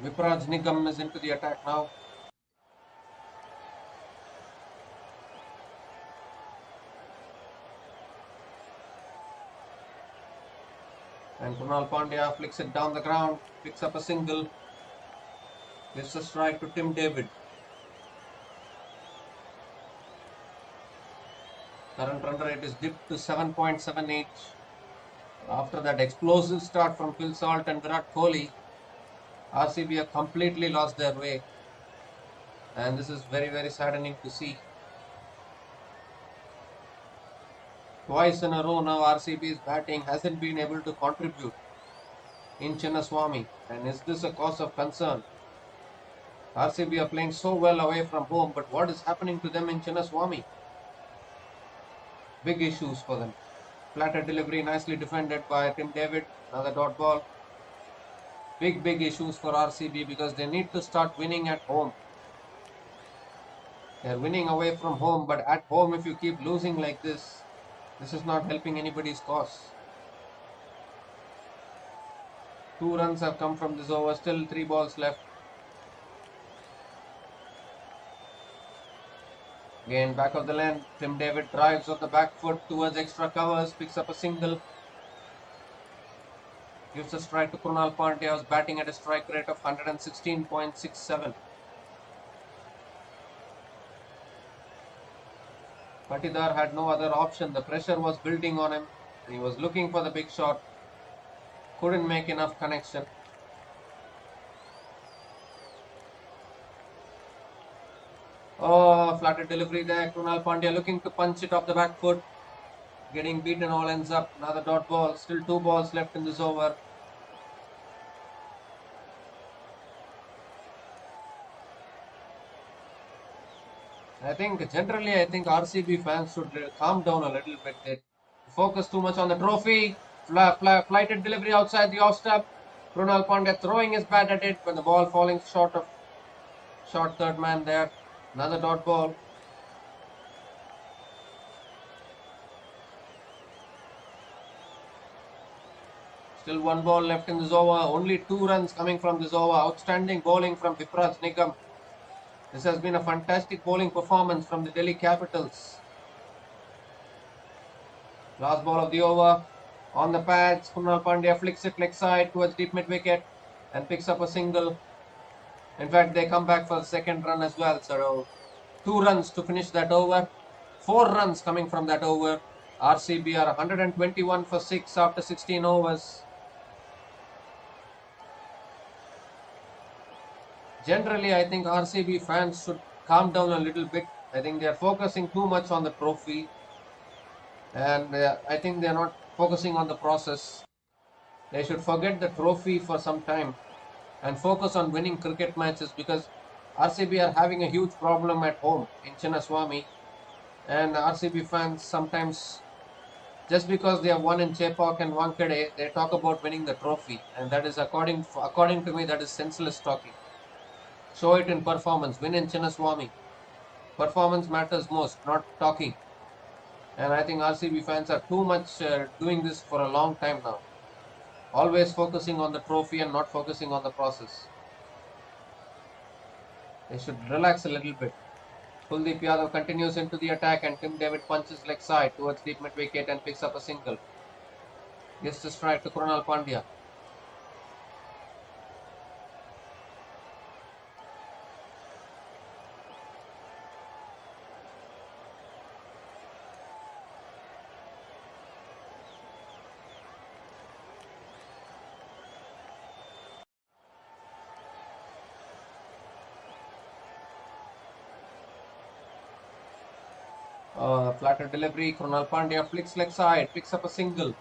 Vipraj Nigam is into the attack now. And Krunal Pandya flicks it down the ground, picks up a single, gives a strike to Tim David. Current run rate is dipped to 7.78. After that explosive start from Phil Salt and Virat Kohli, RCB have completely lost their way. And this is very, very saddening to see. Twice in a row now RCB's batting hasn't been able to contribute in Chinnaswamy. And is this a cause of concern? RCB are playing so well away from home, but what is happening to them in Chinnaswamy? Big issues for them. Flatter delivery nicely defended by Tim David. Another dot ball. Big issues for RCB because they need to start winning at home. They're winning away from home, but at home if you keep losing like this is not helping anybody's cause. 2 runs have come from this over, still 3 balls left. Again, back of the length, Tim David drives on the back foot towards extra covers, picks up a single. Gives a strike to Krunal Pandya, who's batting at a strike rate of 116.67. Patidar had no other option. The pressure was building on him. And he was looking for the big shot. Couldn't make enough connection. Oh, flattered delivery there. Krunal Pandya looking to punch it off the back foot. Getting beaten, all ends up. Another dot ball. Still 2 balls left in this over. I think RCB fans should calm down a little bit. They focus too much on the trophy. Flighted delivery outside the off stump. Krunal Pandya throwing his bat at it, but the ball falling short of third man there. Another dot ball. Still one ball left in this over. Only 2 runs coming from this over. Outstanding bowling from Vipraj Nigam. This has been a fantastic bowling performance from the Delhi Capitals. Last ball of the over. On the pads, Kunal Pandya flicks it leg side towards deep mid wicket and picks up a single. In fact, they come back for the second run as well. So 2 runs to finish that over. 4 runs coming from that over. RCB are 121 for 6 after 16 overs. Generally, I think RCB fans should calm down a little bit. I think they are focusing too much on the trophy, and I think they are not focusing on the process. They should forget the trophy for some time and focus on winning cricket matches, because RCB are having a huge problem at home in Chinnaswamy, and RCB fans sometimes, just because they have won in Chepauk and Wankhede, they talk about winning the trophy, and that is according to me, that is senseless talking. Show it in performance. Win in Chinnaswamy. Performance matters most, not talking. And I think RCB fans are too much doing this for a long time now. Always focusing on the trophy and not focusing on the process. They should relax a little bit. Kuldeep Yadav continues into the attack and Tim David punches leg side towards deep mid wicket and picks up a single. Gives the strike to Krunal Pandya. Flatter delivery. Krunal Pandya flicks leg side, picks up a single.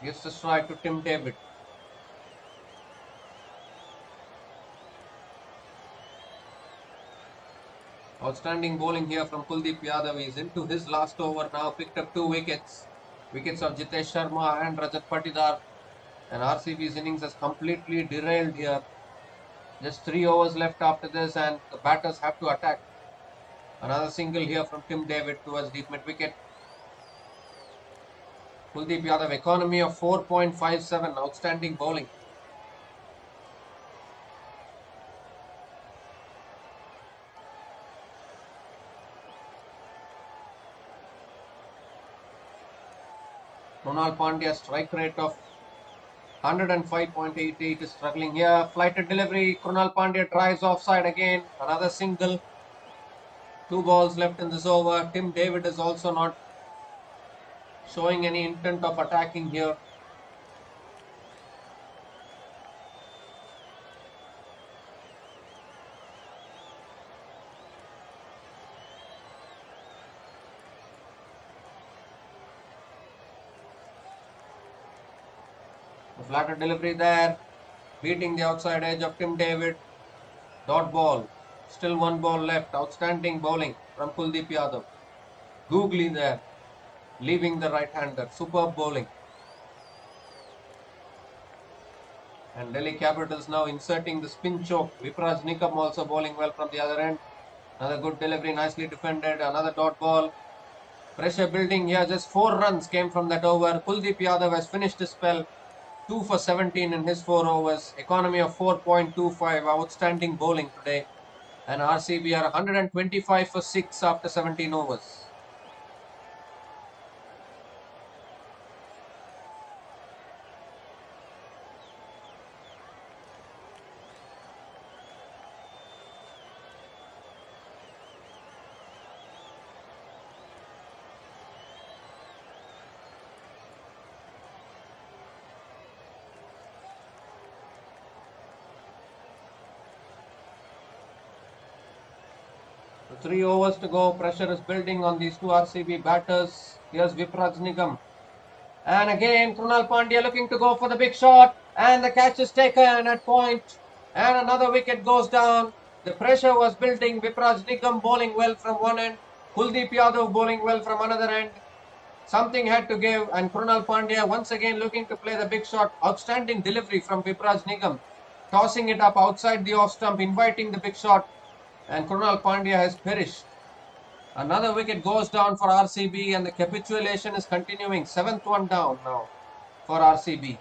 Gives the strike to Tim David. Outstanding bowling here from Kuldeep Yadav. He's into his last over now. Picked up 2 wickets. Wickets of Jitesh Sharma and Rajat Patidar. And RCB's innings has completely derailed here. Just 3 overs left after this, and the batters have to attack. Another single here from Tim David towards deep mid wicket. Kuldeep Yadav, economy of 4.57. Outstanding bowling. Krunal Pandya, strike rate of 105.88 is struggling here. Flighted delivery. Krunal Pandya drives offside again. Another single. 2 balls left in this over. Tim David is also not showing any intent of attacking here. The flatter delivery there, beating the outside edge of Tim David. Dot ball. Still 1 ball left. Outstanding bowling from Kuldeep Yadav. Googly there, leaving the right-hander. Superb bowling. And Delhi Capitals now inserting the spin choke. Vipraj Nikam also bowling well from the other end. Another good delivery, nicely defended. Another dot ball. Pressure building here. Just 4 runs came from that over. Kuldeep Yadav has finished his spell. 2 for 17 in his 4 overs. Economy of 4.25. Outstanding bowling today. And RCB are 125 for 6 after 17 overs. So 3 overs to go. Pressure is building on these 2 RCB batters. Here's Vipraj Nigam. And again, Krunal Pandya looking to go for the big shot. And the catch is taken at point. And another wicket goes down. The pressure was building. Vipraj Nigam bowling well from one end. Kuldeep Yadav bowling well from another end. Something had to give. And Krunal Pandya once again looking to play the big shot. Outstanding delivery from Vipraj Nigam. Tossing it up outside the off stump, inviting the big shot. And Krunal Pandya has perished. Another wicket goes down for RCB, and the capitulation is continuing. 7th one down now for RCB.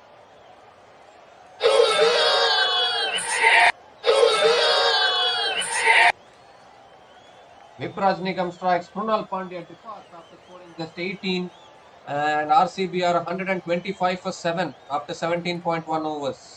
Vipraj Nigam strikes. Krunal Pandya departs after scoring just 18, and RCB are 125 for 7 after 17.1 overs.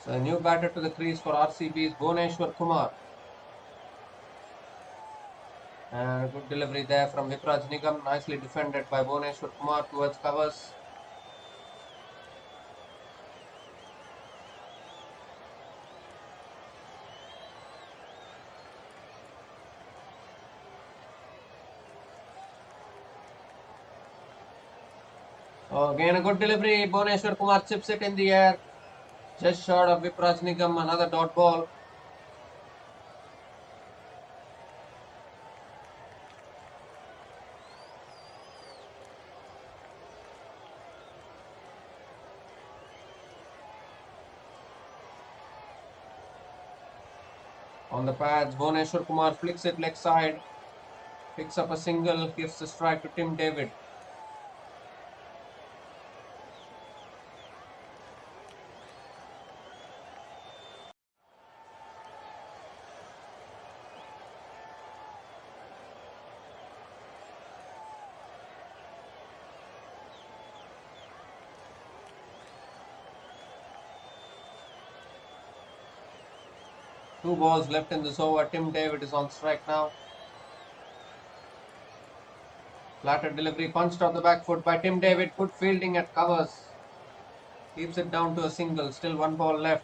So a new batter to the crease for RCB is Bhuvneshwar Kumar. And good delivery there from Vipraj Nigam, nicely defended by Bhuvneshwar Kumar towards covers. Oh, again a good delivery. Bhuvneshwar Kumar chips it in the air. Just short of Vipraj Nigam, another dot ball. On the pads, Bhuvneshwar Kumar flicks it leg side, picks up a single, gives the strike to Tim David. Two balls left in this over. Tim David is on strike now. Flatter delivery punched off the back foot by Tim David. Good fielding at covers. Keeps it down to a single. Still one ball left.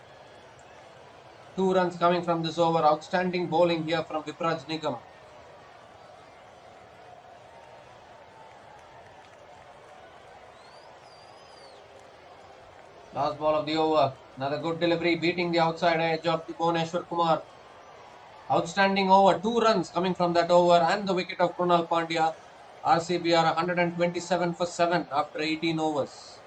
2 runs coming from this over. Outstanding bowling here from Vipraj Nigam. Last ball of the over. Another good delivery, beating the outside edge of the Bhuvneshwar Kumar. Outstanding over. 2 runs coming from that over and the wicket of Krunal Pandya. RCB are 127 for 7 after 18 overs.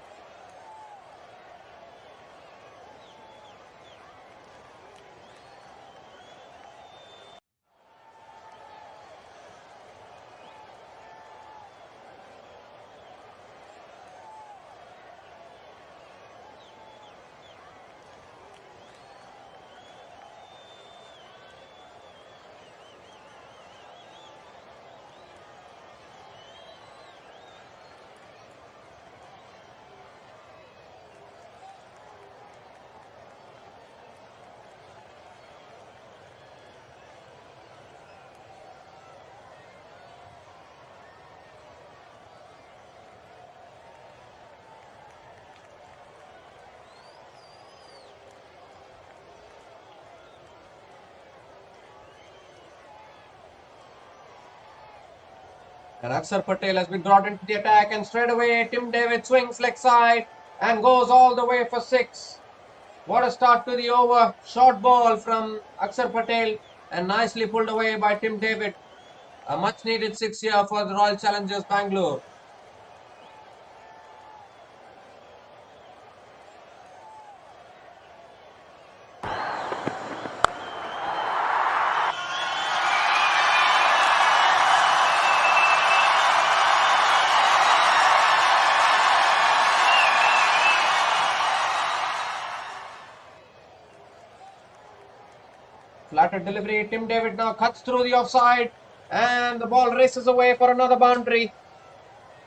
And Akshar Patel has been brought into the attack, and straight away Tim David swings leg side and goes all the way for 6. What a start to the over. Short ball from Akshar Patel and nicely pulled away by Tim David. A much needed 6 here for the Royal Challengers Bangalore. Flatter delivery. Tim David now cuts through the offside and the ball races away for another boundary.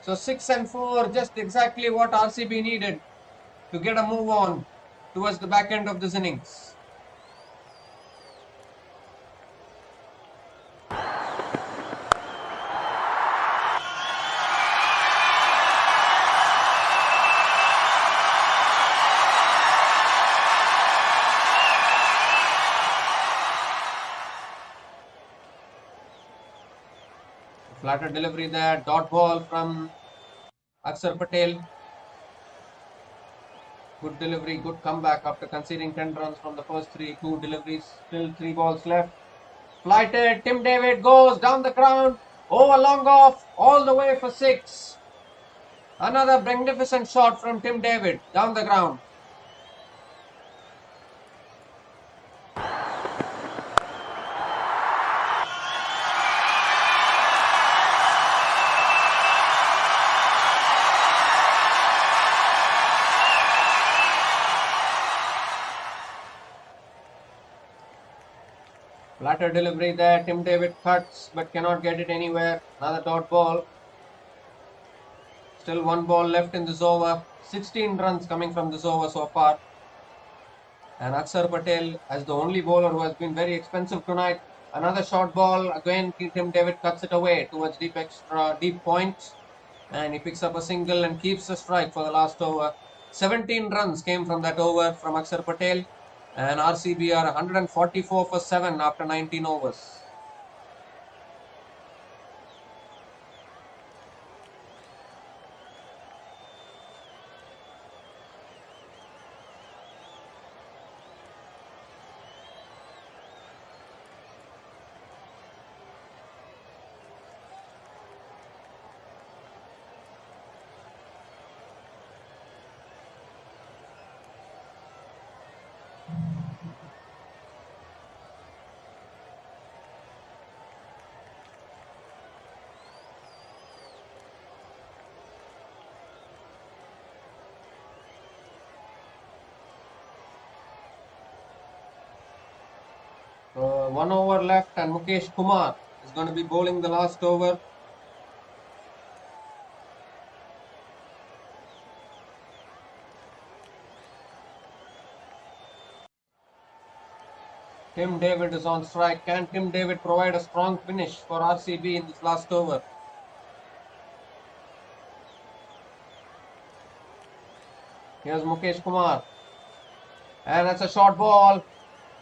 So 6 and 4, just exactly what RCB needed to get a move on towards the back end of this innings. Flatter delivery there. Dot ball from Akshar Patel. Good delivery, good comeback after conceding 10 runs from the first two deliveries. Still 3 balls left. Flighted. Tim David goes down the ground. Over long off. All the way for 6. Another magnificent shot from Tim David down the ground. Flatter delivery there. Tim David cuts but cannot get it anywhere. Another dot ball. Still 1 ball left in this over. 16 runs coming from this over so far. And Akshar Patel, as the only bowler who has been very expensive tonight. Another short ball. Again, Tim David cuts it away towards deep points. And he picks up a single and keeps the strike for the last over. 17 runs came from that over from Akshar Patel. And RCB are 144 for 7 after 19 overs. So 1 over left and Mukesh Kumar is going to be bowling the last over. Tim David is on strike. Can Tim David provide a strong finish for RCB in this last over? Here's Mukesh Kumar. And that's a short ball.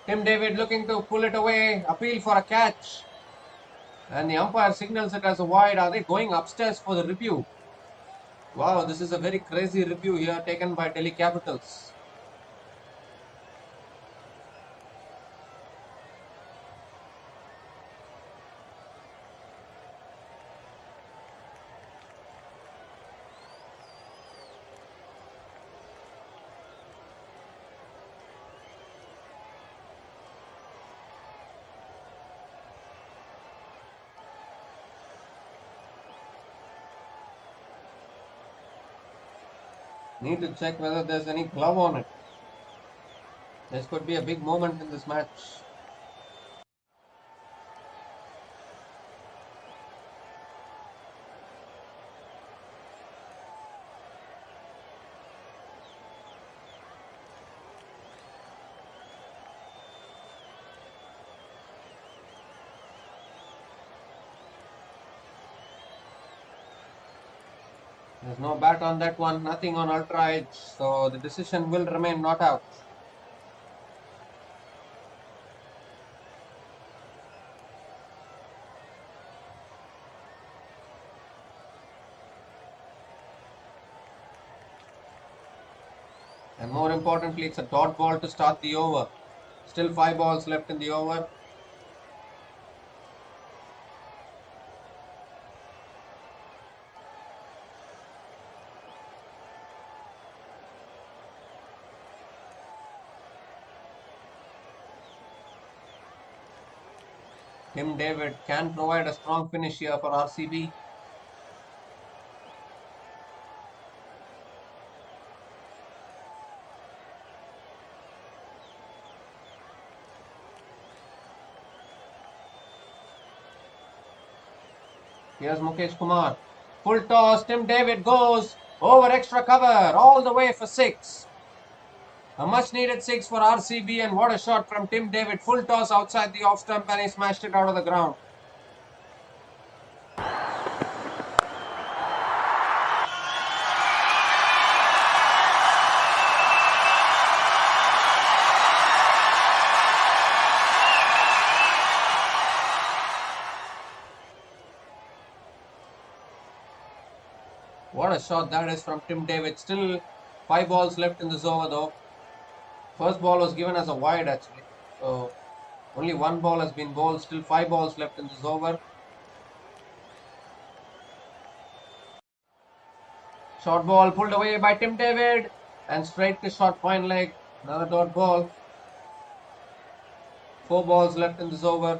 Tim David looking to pull it away. Appeal for a catch. And the umpire signals it as a wide. Are they going upstairs for the review? Wow, this is a very crazy review here taken by Delhi Capitals. Need to check whether there's any glove on it. This could be a big moment in this match. There's no bat on that one, nothing on ultra edge, so the decision will remain not out. And more importantly, it's a dot ball to start the over. Still 5 balls left in the over. Tim David can provide a strong finish here for RCB. Here's Mukesh Kumar. Full toss. Tim David goes over extra cover all the way for 6. A much needed 6 for RCB, and what a shot from Tim David. Full toss outside the off stump and he smashed it out of the ground. What a shot that is from Tim David. Still 5 balls left in this over though. First ball was given as a wide actually. So only 1 ball has been bowled. Still 5 balls left in this over. Short ball pulled away by Tim David. And straight to short fine leg. Another dot ball. 4 balls left in this over.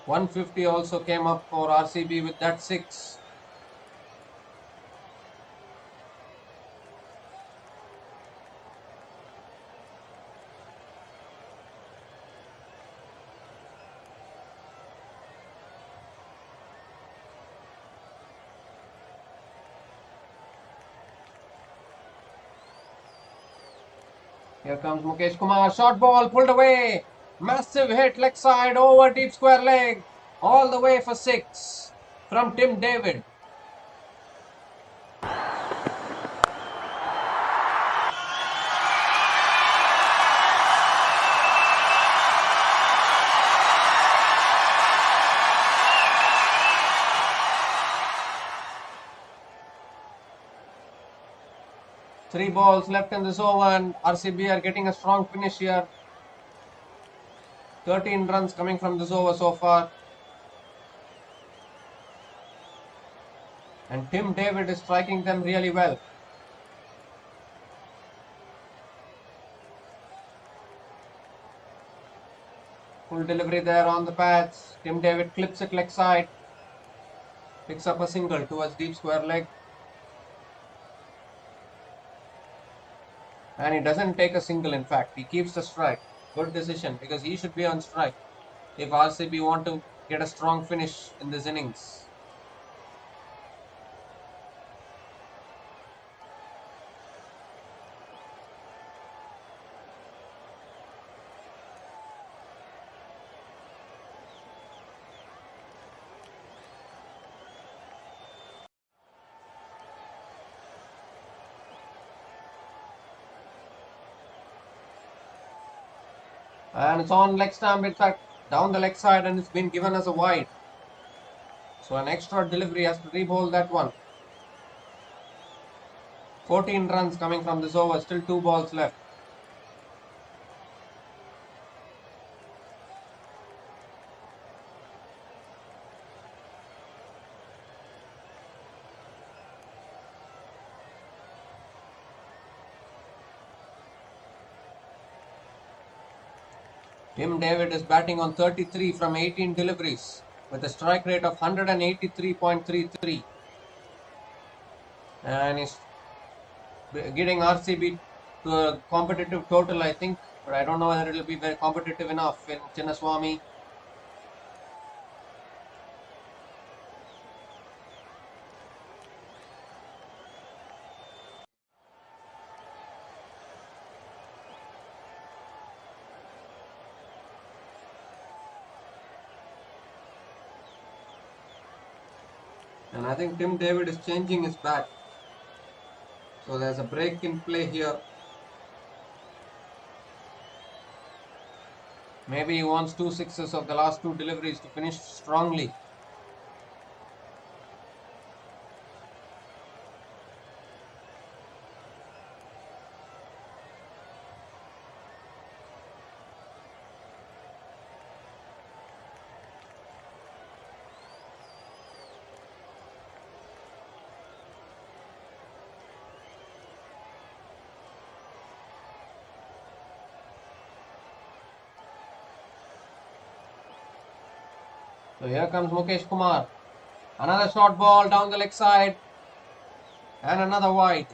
.150 also came up for RCB with that 6. Here comes Mukesh Kumar. Short ball pulled away. Massive hit leg side over deep square leg. All the way for 6 from Tim David. Three balls left in this over and RCB are getting a strong finish here. 13 runs coming from this over so far. And Tim David is striking them really well. Full delivery there on the pads. Tim David clips it leg side. Picks up a single towards deep square leg. And he doesn't take a single, in fact. He keeps the strike. Good decision because he should be on strike if RCB want to get a strong finish in this innings. And it's on leg stump, in fact, down the leg side, and it's been given as a wide. So an extra delivery has to re-bowl that one. 14 runs coming from this over, still 2 balls left. Tim David is batting on 33 from 18 deliveries with a strike rate of 183.33. And he's getting RCB to a competitive total, I think. But I don't know whether it will be very competitive enough in Chinnaswamy. And I think Tim David is changing his bat. So there's a break in play here. Maybe he wants 2 sixes of the last 2 deliveries to finish strongly. So here comes Mukesh Kumar. Another short ball down the leg side. And another wide.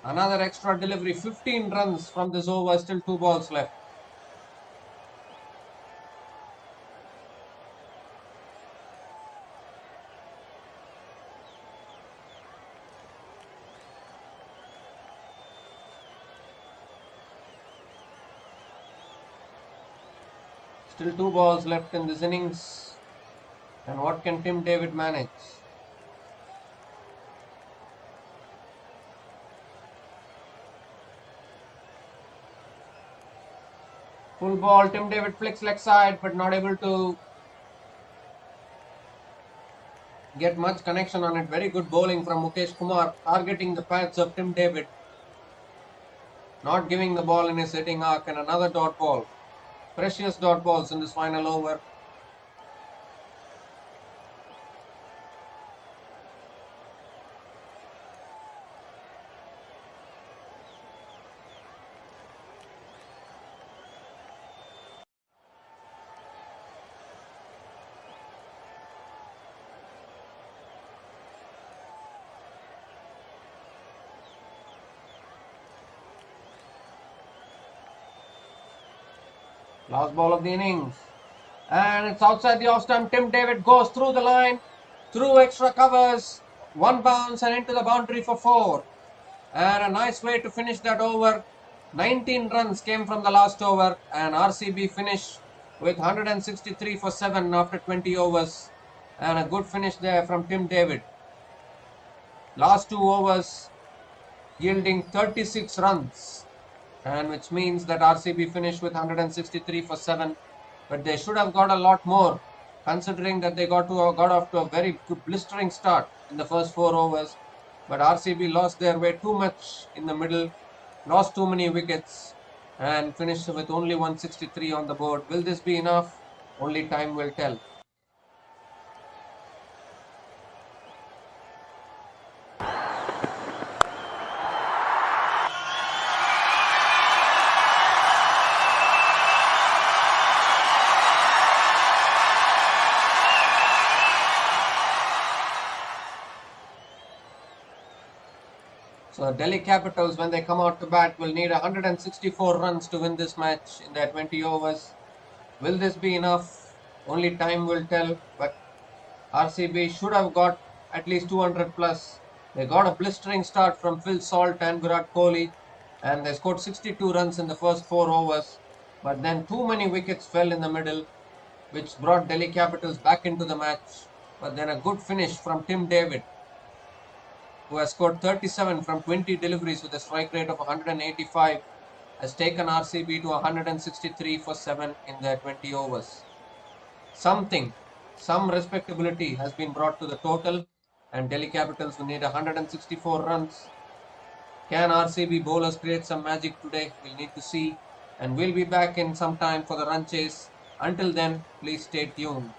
Another extra delivery. 15 runs from this over. Still 2 balls left. Still 2 balls left in this innings. And what can Tim David manage? Full ball, Tim David flicks leg side, but not able to get much connection on it. Very good bowling from Mukesh Kumar, targeting the pads of Tim David, not giving the ball in his hitting arc, and another dot ball. Precious dot balls in this final over. Last ball of the innings. And it's outside the off stump. Tim David goes through the line, through extra covers, one bounce and into the boundary for 4. And a nice way to finish that over. 19 runs came from the last over, and RCB finished with 163 for 7 after 20 overs. And a good finish there from Tim David. Last 2 overs yielding 36 runs, and which means that RCB finished with 163 for 7. But they should have got a lot more, considering that they got off to a very good blistering start in the first 4 overs. But RCB lost their way too much in the middle, lost too many wickets, and finished with only 163 on the board. Will this be enough? Only time will tell. So Delhi Capitals, when they come out to bat, will need 164 runs to win this match in their 20 overs. Will this be enough? Only time will tell. But RCB should have got at least 200 plus. They got a blistering start from Phil Salt and Virat Kohli, and they scored 62 runs in the first 4 overs. But then too many wickets fell in the middle, which brought Delhi Capitals back into the match. But then a good finish from Tim David, who has scored 37 from 20 deliveries with a strike rate of 185, has taken RCB to 163 for 7 in their 20 overs. Some respectability has been brought to the total, and Delhi Capitals will need 164 runs. Can RCB bowlers create some magic today? We'll need to see, and we'll be back in some time for the run chase. Until then, please stay tuned.